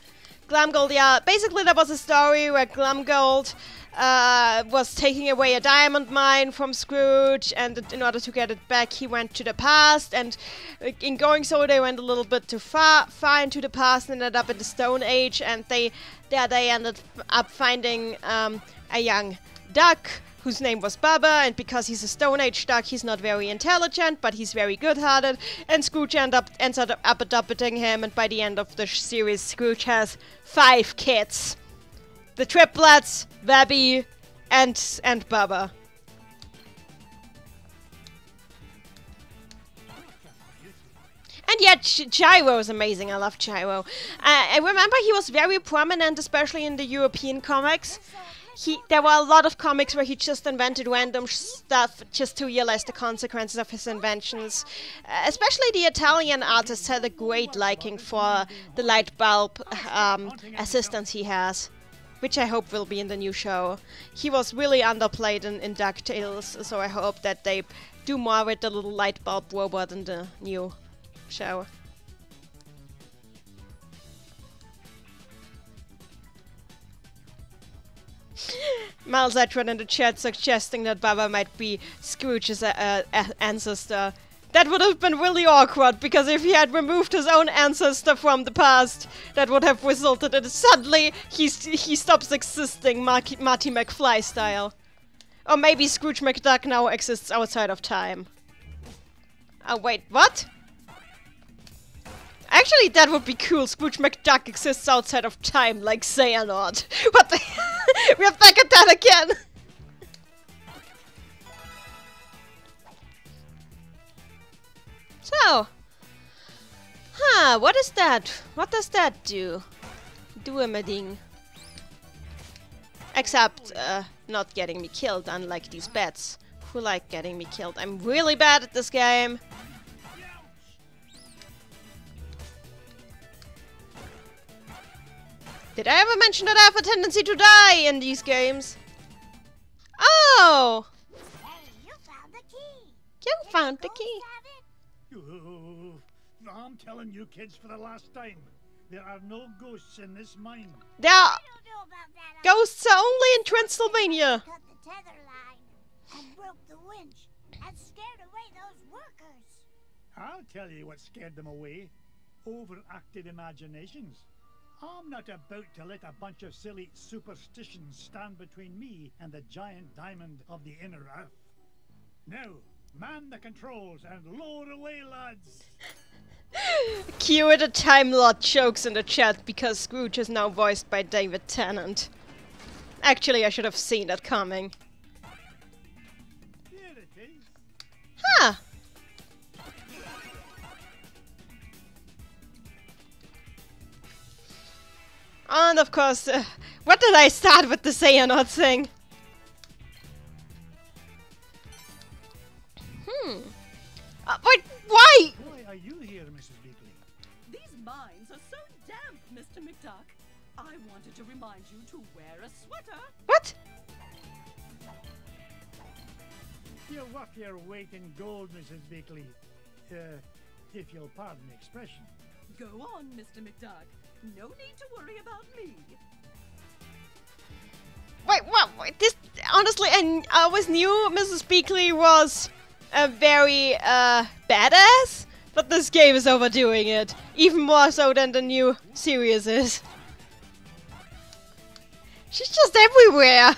Glamgold, yeah. Basically, there was a story where Glamgold was taking away a diamond mine from Scrooge, and in order to get it back, he went to the past. And in going so, they went a little bit too far into the past, and ended up in the Stone Age. And they ended up finding a young duck whose name was Bubba, and because he's a Stone Age duck, he's not very intelligent, but he's very good-hearted, and Scrooge ends up adopting him, and by the end of the series, Scrooge has 5 kids. The triplets, Webby, and Bubba. And yet, Gyro is amazing. I love Gyro. I remember he was very prominent, especially in the European comics. There were a lot of comics where he just invented random stuff just to realize the consequences of his inventions. Especially the Italian artists had a great liking for the light bulb assistance he has, which I hope will be in the new show. He was really underplayed in DuckTales, so I hope that they do more with the little light bulb robot in the new show. Miles Edward in the chat suggesting that Bubba might be Scrooge's ancestor. That would have been really awkward, because if he had removed his own ancestor from the past, that would have resulted in suddenly he stops existing, Marty McFly style. Or maybe Scrooge McDuck now exists outside of time. Oh wait, what? Actually, that would be cool. Scrooge McDuck exists outside of time, like Xehanort. What the We're back at that again! So, what is that? What does that do? Do-a-ma-ding. Except, not getting me killed, unlike these bats, who like getting me killed. I'm really bad at this game. Did I ever mention that I have a tendency to die in these games? Oh! Hey, you found the key. You found the key. Oh, I'm telling you kids for the last time, there are no ghosts in this mine. There are I don't know about that. ghosts are only in Transylvania. Cut the tether line and broke the winch and scared away those workers. I'll tell you what scared them away. Overactive imaginations. I'm not about to let a bunch of silly superstitions stand between me and the giant diamond of the inner earth. Now, man the controls and lower away, lads! Cue the Time Lord jokes in the chat because Scrooge is now voiced by David Tennant. Actually, I should have seen that coming. Here it is. Huh! And of course, what did I start with the say or not thing? Wait, why? Why are you here, Mrs. Beakley? These mines are so damp, Mr. McDuck. I wanted to remind you to wear a sweater. What? You're worth your weight in gold, Mrs. Beakley. If you'll pardon the expression. Go on, Mr. McDuck. No need to worry about me. Wait, what? Wait, this honestly, I always knew Mrs. Beakley was very badass, but this game is overdoing it, even more so than the new series is. She's just everywhere.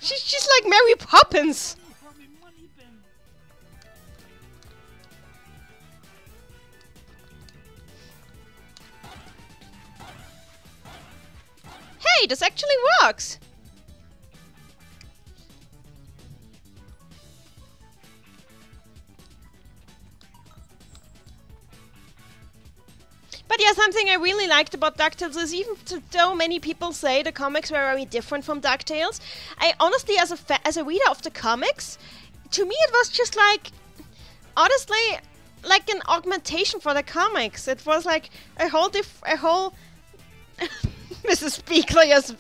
She's like Mary Poppins. Hey, this actually works! But yeah, something I really liked about DuckTales is even though many people say the comics were very different from DuckTales, I honestly, as a reader of the comics, to me it was just like, honestly, like an augmentation for the comics. It was like a whole Mrs. Beakley as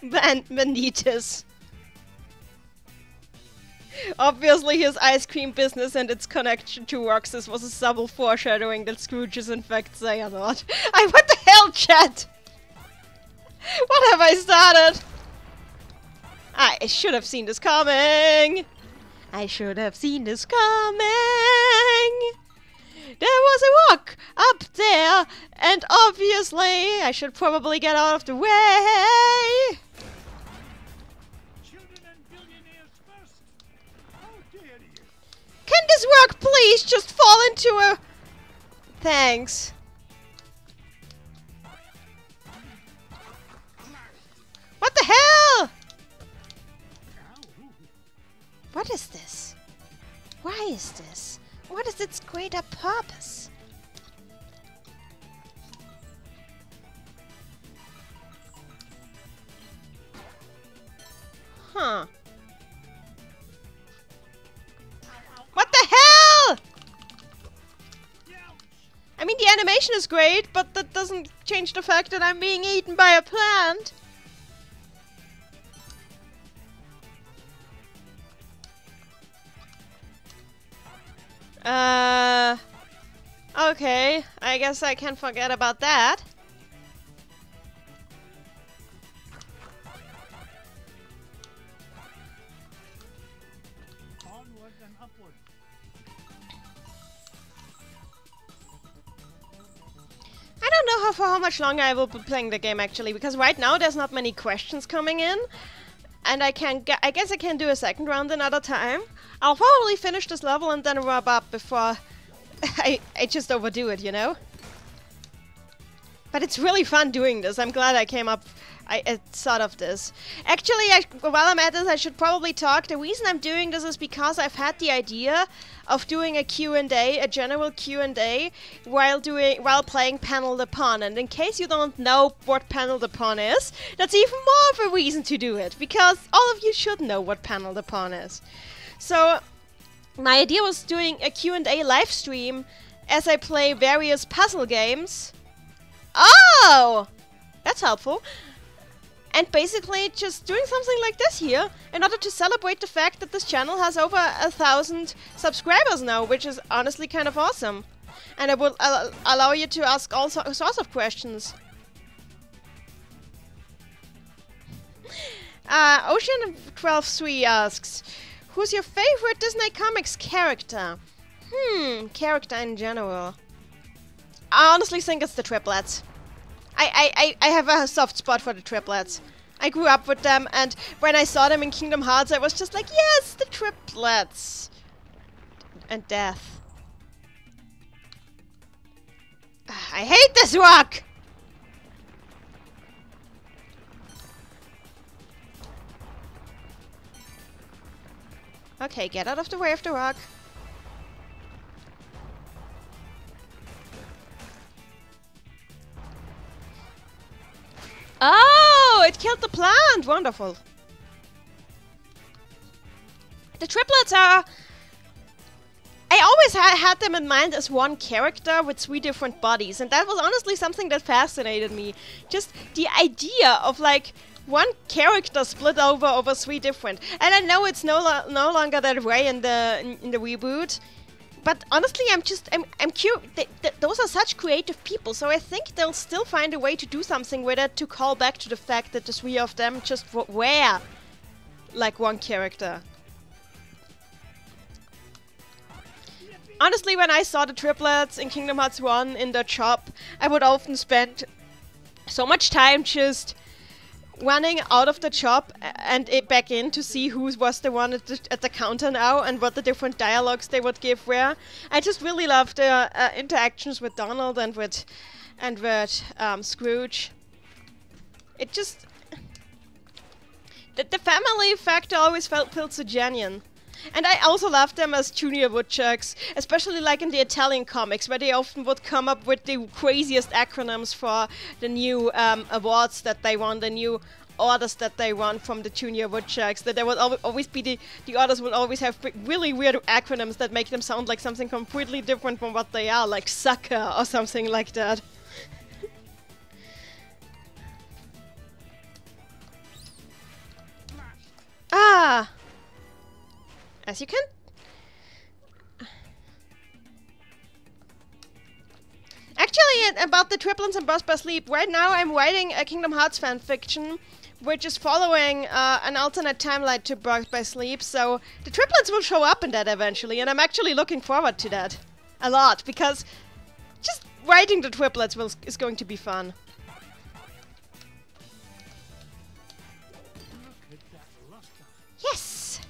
Vanitas. Obviously his ice cream business and its connection to Roxas was a subtle foreshadowing that Scrooge is in fact Xehanort. What the hell, chat? What have I started? I should have seen this coming. I should have seen this coming. There was a rock up there, and obviously I should probably get out of the way. Children and billionaires first. How dare you? Can this rock please just fall into a... Thanks. What the hell? What is this? Why is this? What is its greater purpose? Huh. What the hell? I mean, the animation is great, but that doesn't change the fact that I'm being eaten by a plant. Okay, I guess I can forget about that. Onward and upward. I don't know for how much longer I will be playing the game actually, because right now there's not many questions coming in. And I guess I can do a second round another time. I'll probably finish this level and then wrap up before I just overdo it, you know? But it's really fun doing this. I'm glad I came up I thought of this. Actually, while I'm at this, I should probably talk. The reason I'm doing this is because I've had the idea of doing a Q&A, a general Q&A, while playing Panel the Pawn. And in case you don't know what Panel the Pawn is, that's even more of a reason to do it, because all of you should know what Panel the Pawn is. So, my idea was doing a Q&A live stream as I play various puzzle games. Oh! That's helpful. And basically just doing something like this here in order to celebrate the fact that this channel has over 1,000 subscribers now, which is honestly kind of awesome. And it will allow you to ask all sorts of questions. Ocean123 asks, who's your favorite Disney Comics character? Character in general. I honestly think it's the triplets. I have a soft spot for the triplets. I grew up with them, and when I saw them in Kingdom Hearts, I was just like, yes, the triplets. And death. I hate this rock! Okay, get out of the way of the rock. Oh, it killed the plant! Wonderful. The triplets are... I always had them in mind as one character with 3 different bodies, and that was honestly something that fascinated me. Just the idea of, like, one character split over 3 different. And I know it's no longer that way in the reboot. But honestly, I'm curious. Those are such creative people, so I think they'll still find a way to do something with it to call back to the fact that the 3 of them just were like one character. Honestly, when I saw the triplets in Kingdom Hearts 1 in the shop, I would often spend so much time just running out of the shop and back in to see who was the one at the counter now and what the different dialogues they would give were. I just really loved the interactions with Donald and with Scrooge. It just... The family factor always felt so genuine. And I also loved them as junior woodchucks, especially like in the Italian comics, where they often would come up with the craziest acronyms for the new awards that they won, the new orders that they won from the junior woodchucks. That there would always be the orders will always have really weird acronyms that make them sound like something completely different from what they are, like sucker or something like that. Ah! As you can... Actually, about the triplets and Burst by Sleep, right now I'm writing a Kingdom Hearts fanfiction, which is following an alternate timeline to Burst by Sleep, so the triplets will show up in that eventually, and I'm actually looking forward to that a lot, because just writing the triplets is going to be fun. Yes!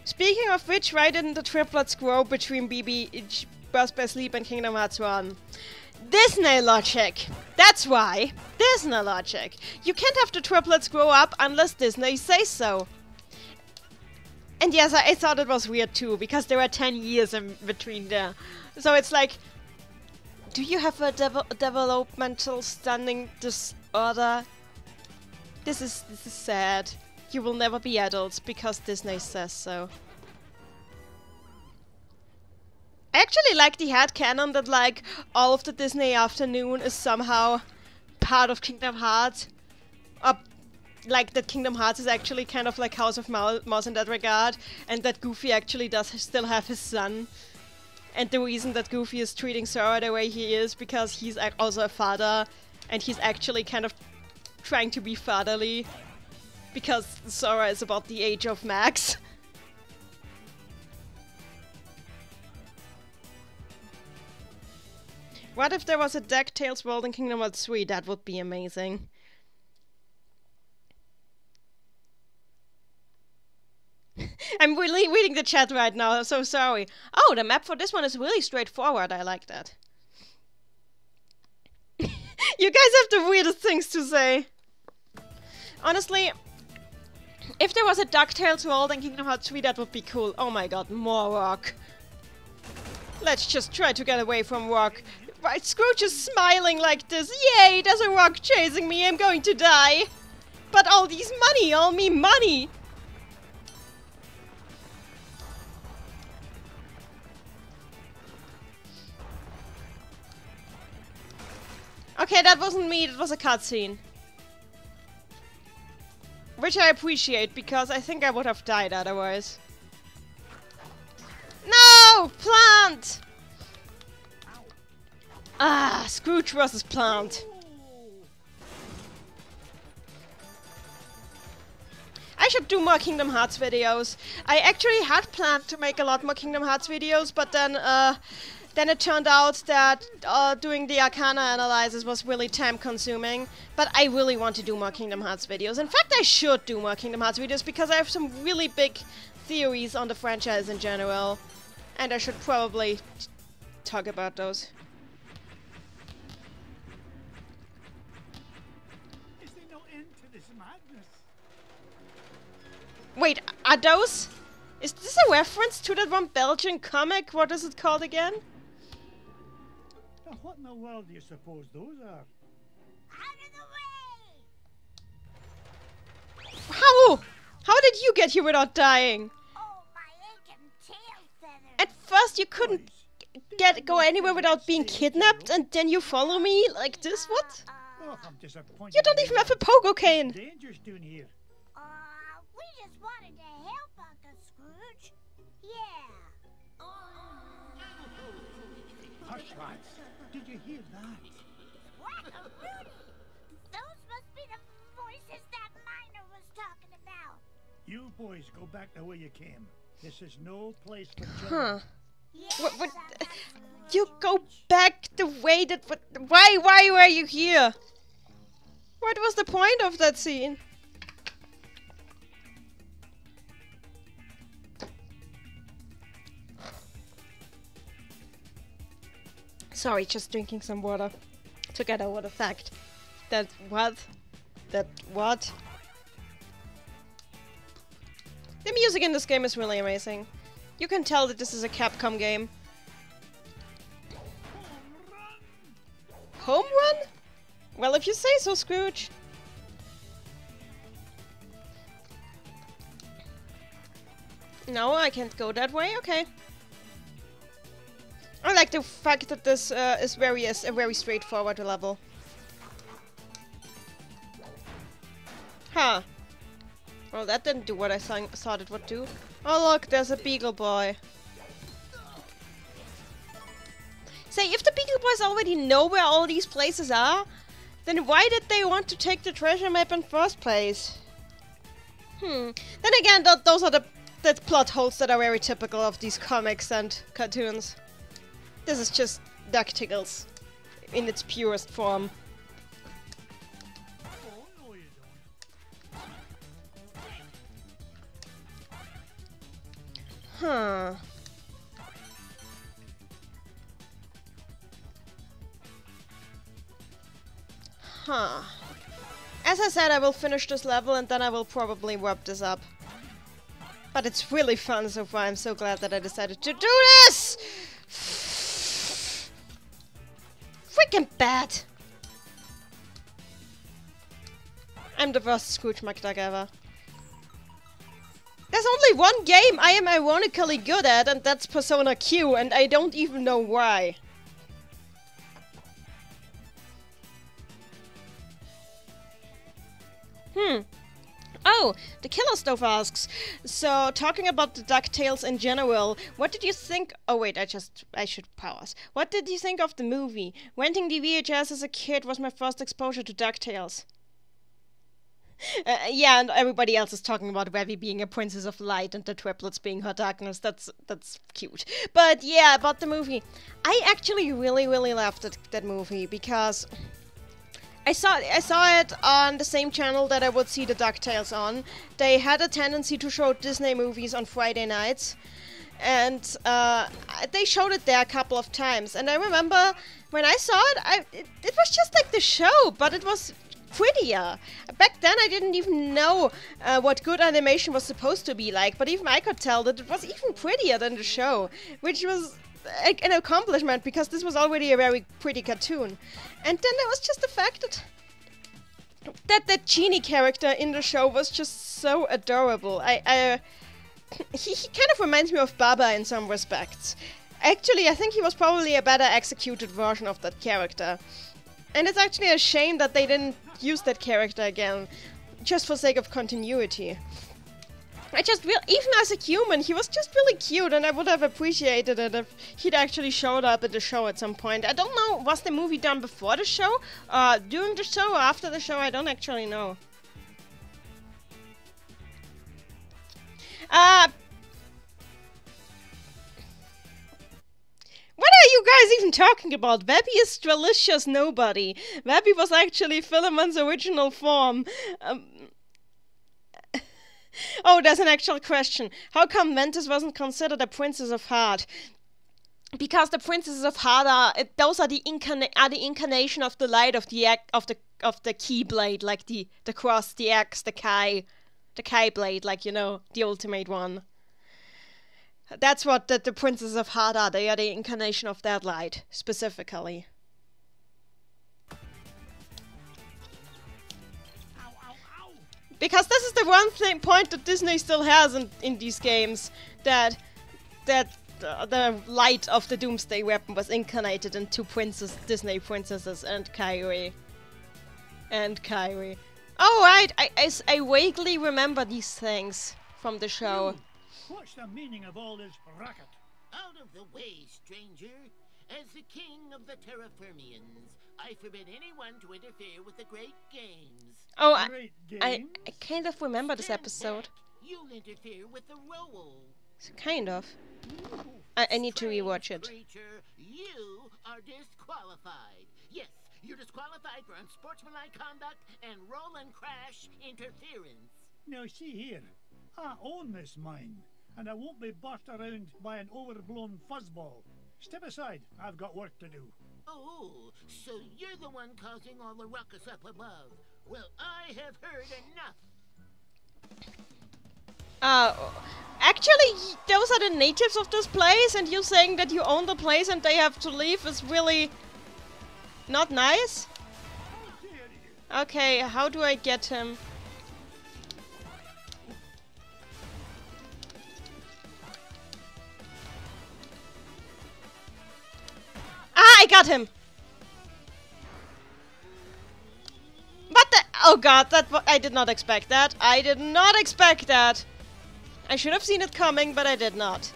Speaking of which, why didn't the triplets grow between Burst by Sleep and Kingdom Hearts 1? Disney logic! That's why! Disney logic! You can't have the triplets grow up unless Disney says so. And yes, I thought it was weird too, because there are 10 years in between there. So it's like, do you have a developmental stunning disorder? This is sad. You will never be adults because Disney says so. I actually like the headcanon that, like, all of the Disney afternoon is somehow part of Kingdom Hearts. Like, that Kingdom Hearts is actually kind of like House of Mouse in that regard, and that Goofy actually does still have his son. And the reason that Goofy is treating Sora the way he is because he's also a father, and he's actually kind of trying to be fatherly. Because Sora is about the age of Max. What if there was a DuckTales world in Kingdom Hearts 3? That would be amazing. I'm really reading the chat right now, I'm so sorry. Oh, the map for this one is really straightforward, I like that. You guys have the weirdest things to say. Honestly, if there was a DuckTales world in Kingdom Hearts 3, that would be cool. Oh my god, more rock. Let's just try to get away from rock. Right, Scrooge is smiling like this. Yay, there's a rock chasing me, I'm going to die. But all these money, all me money. Okay, that wasn't me, that was a cutscene. Which I appreciate, because I think I would have died otherwise. No! Plant! Ah, Scrooge versus Plant. I should do more Kingdom Hearts videos. I actually had planned to make a lot more Kingdom Hearts videos, but then it turned out that doing the Arcana analysis was really time consuming. But I really want to do more Kingdom Hearts videos. In fact, I should do more Kingdom Hearts videos because I have some really big theories on the franchise in general. And I should probably talk about those. Is there no end to this madness? Wait, are those? Is this a reference to that one Belgian comic? What is it called again? Now, what in the world do you suppose those are? Out of the way! How? How did you get here without dying? Oh, my aching tail feathers! At first you couldn't go anywhere without being kidnapped, and then you follow me like this? What? Oh, I'm disappointed. You don't even have a pogo cane. Dangerous doing here. We just wanted to help Uncle Scrooge. Yeah. Hush, lads. Did you hear that? Whack-a-Rudy! Those must be the voices that Miner was talking about. You boys go back the way you came. This is no place for children. Huh. Yes, What? Uncle You Scrooge. go back the way that... Why were you here? What was the point of that scene? Sorry, just drinking some water to get over the fact that what? The music in this game is really amazing. You can tell that this is a Capcom game. Home run? Well, if you say so, Scrooge. No, I can't go that way. Okay. I like the fact that this is a very straightforward level. Huh. Well, that didn't do what I thought it would do. Oh look, there's a Beagle Boy. Say, if the Beagle Boys already know where all these places are, then why did they want to take the treasure map in first place? Then again, those are the plot holes that are very typical of these comics and cartoons. This is just DuckTales in its purest form. Oh, no, you don't. Huh. Huh. As I said, I will finish this level and then I will probably wrap this up. But it's really fun so far. I'm so glad that I decided to do this! Freaking bad! I'm the worst Scrooge McDuck ever. There's only one game I am ironically good at, and that's Persona Q, and I don't even know why. Oh, the Killer Stove asks, so talking about the DuckTales in general, what did you think? Oh wait, I should pause. What did you think of the movie? Renting the VHS as a kid was my first exposure to DuckTales. Yeah, and everybody else is talking about Revy being a princess of light and the triplets being her darkness. That's cute. But yeah, about the movie. I actually really loved that movie because I saw it on the same channel that I would see the DuckTales on. They had a tendency to show Disney movies on Friday nights, and they showed it there a couple of times. And I remember when I saw it, it was just like the show, but it was prettier. Back then I didn't even know what good animation was supposed to be like, but even I could tell that it was even prettier than the show, which was an accomplishment because this was already a very pretty cartoon. And then there was just the fact that genie character in the show was just so adorable. He kind of reminds me of Baba in some respects. Actually, I think he was probably a better executed version of that character. And it's actually a shame that they didn't use that character again, just for sake of continuity. Even as a human, he was just really cute, and I would have appreciated it if he'd actually showed up at the show at some point. I don't know, was the movie done before the show, during the show, or after the show? I don't actually know. What are you guys even talking about? Webby is delicious nobody. Webby was actually Philemon's original form. Oh, there's an actual question. How come Ventus wasn't considered a Princess of Heart? Because the Princesses of Heart are the incarnation of the light of the Keyblade, like the cross, the axe, the Kai blade, like, you know, the ultimate one. That's what the Princesses of Heart are. They are the incarnation of that light, specifically. Because this is the one point that Disney still has in these games, that the light of the Doomsday Weapon was incarnated in two Disney princesses and Kairi. Oh right, I vaguely remember these things from the show. What's the meaning of all this racket? Out of the way, stranger. As the king of the Terraformians, I forbid anyone to interfere with the great games. Oh, I kind of remember this episode. You'll interfere with the role. Kind of. I need to rewatch it. Creature, you are disqualified. Yes, you're disqualified for unsportsmanlike conduct and roll and crash interference. Now see here, I own this mine, and I won't be bossed around by an overblown fuzzball. Step aside, I've got work to do. Oh, so you're the one causing all the ruckus up above. Well, I have heard enough. Actually, those are the natives of this place, and you saying that you own the place and they have to leave is really not nice? Okay, how do I get him? I got him! What the— oh god, I did not expect that. I did not expect that! I should have seen it coming, but I did not.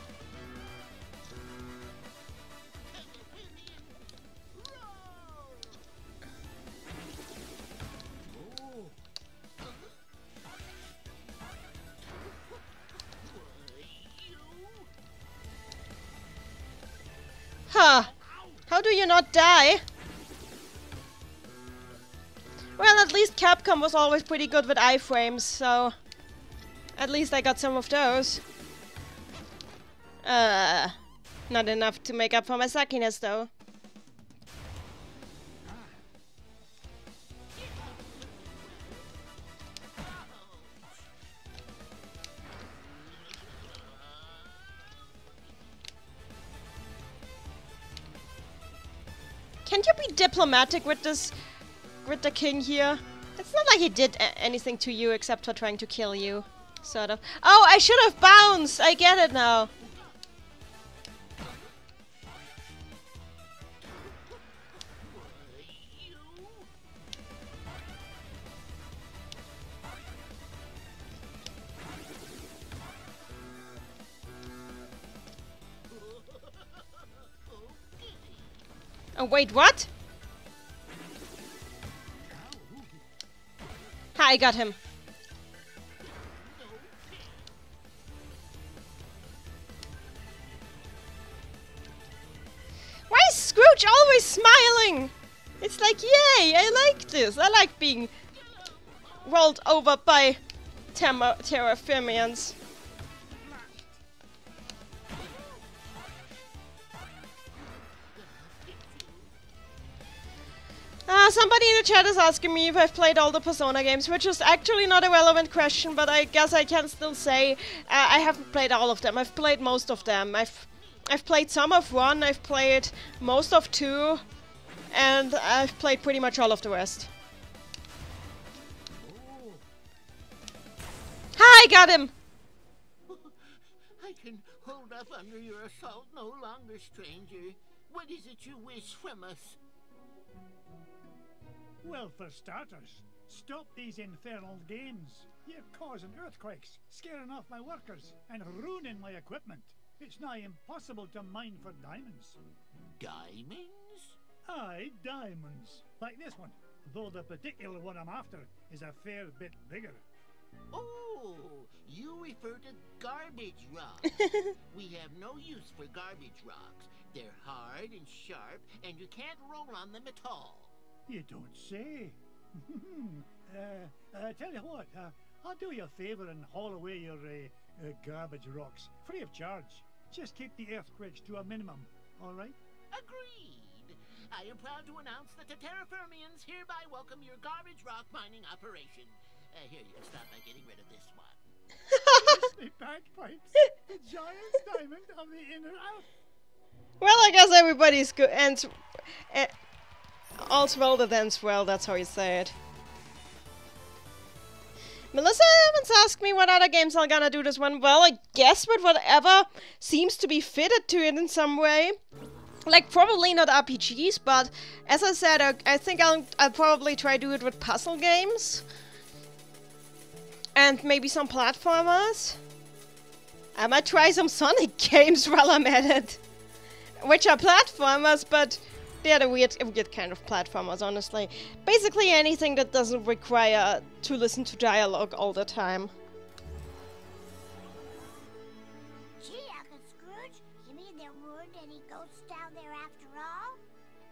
Huh. How do you not die? Well, at least Capcom was always pretty good with iframes, so at least I got some of those. Not enough to make up for my suckiness, though. Can't you be diplomatic with the king here? It's not like he did anything to you except for trying to kill you, sort of. Oh, I should have bounced! I get it now. Oh, wait, what? Ha, I got him. Why is Scrooge always smiling? It's like, yay, I like this. I like being rolled over by terraformians. Somebody in the chat is asking me if I've played all the Persona games, which is actually not a relevant question, but I guess I can still say I haven't played all of them. I've played most of them. I've played some of 1, I've played most of 2, and I've played pretty much all of the rest. Hi, got him! I can hold up under your assault no longer, stranger. What is it you wish from us? Well, for starters, stop these infernal games. You're causing earthquakes, scaring off my workers, and ruining my equipment. It's nigh impossible to mine for diamonds. Diamonds? Aye, diamonds. Like this one, though the particular one I'm after is a fair bit bigger. Oh, you refer to garbage rocks. We have no use for garbage rocks. They're hard and sharp, and you can't roll on them at all. You don't say. Tell you what, I'll do you a favour and haul away your garbage rocks, free of charge. Just keep the earthquakes to a minimum, all right? Agreed. I am proud to announce that the Terraformians hereby welcome your garbage rock mining operation. Here, you can start by getting rid of this one. The bagpipes, the giant diamond of the inner earth. Well, I guess everybody's good, and all's well that ends well, that's how you say it. Melissa Evans asked me what other games I'm gonna do this one. Well, I guess with whatever seems to be fitted to it in some way. Like, probably not RPGs, but as I said, I think I'll probably try to do it with puzzle games. And maybe some platformers. I might try some Sonic games while I'm at it. Which are platformers, but they're the weird kind of platformers, honestly. Basically anything that doesn't require to listen to dialogue all the time. Gee, Uncle Scrooge, you mean there weren't any ghosts down there after all?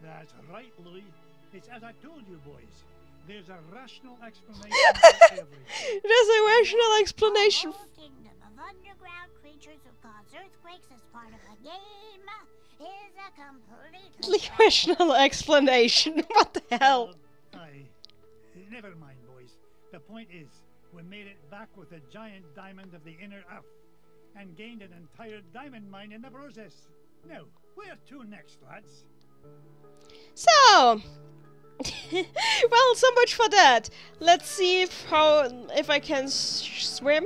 That's right, Louis. It's as I told you, boys. There's a rational explanation for everything. There's a rational explanation. A whole kingdom of underground creatures who cause earthquakes as part of a game is a completely Rational explanation. What the hell? Never mind, boys. The point is, we made it back with a giant diamond of the inner earth, and gained an entire diamond mine in the process. Now, where to next, lads? So, well, so much for that. Let's see if I can swim.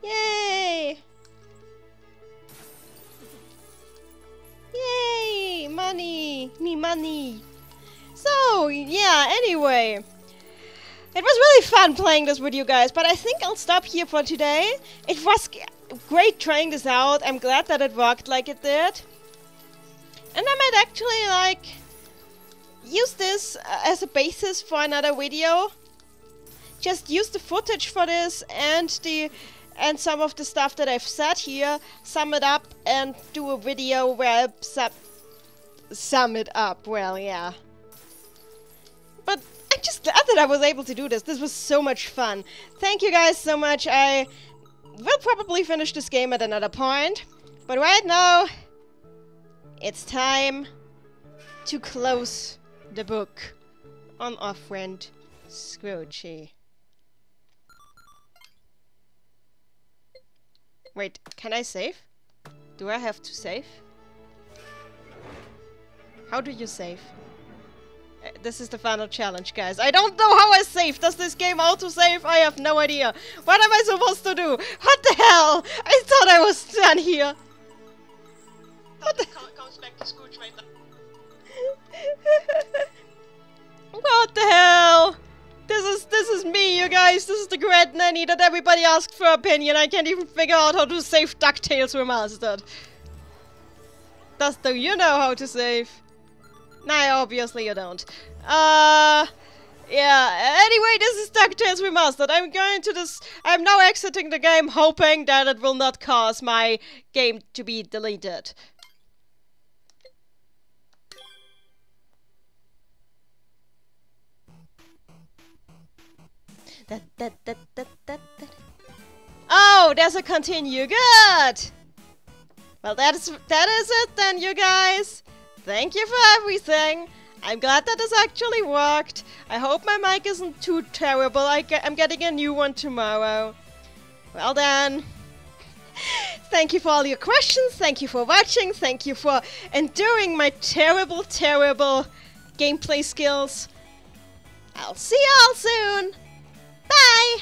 Yay! Yay! Money! Me money! So, yeah, anyway. It was really fun playing this with you guys, but I think I'll stop here for today. It was great trying this out. I'm glad that it worked like it did. And I might actually, like, use this as a basis for another video. Just use the footage for this and some of the stuff that I've said here, sum it up and do a video where I sum it up. Well, yeah. But I'm just glad that I was able to do this. This was so much fun. Thank you guys so much. I will probably finish this game at another point. But right now, it's time to close the book on our friend Scroogey. Wait, can I save? Do I have to save? How do you save? This is the final challenge, guys. I don't know how I save. Does this game auto-save? I have no idea. What am I supposed to do? What the hell? I thought I was done here. What the goes back to Scrooge right now. What the hell? This is me, you guys. This is the great Neni that everybody asked for opinion. I can't even figure out how to save DuckTales Remastered. Do you know how to save? Nah, obviously you don't. Yeah, anyway, this is DuckTales Remastered. I'm now exiting the game, hoping that it will not cause my game to be deleted. Oh, there's a continue. Good. Well, that is it then, you guys. Thank you for everything. I'm glad that this actually worked. I hope my mic isn't too terrible. I'm getting a new one tomorrow. Well then. Thank you for all your questions. Thank you for watching. Thank you for enduring my terrible, terrible gameplay skills. I'll see you all soon. Bye!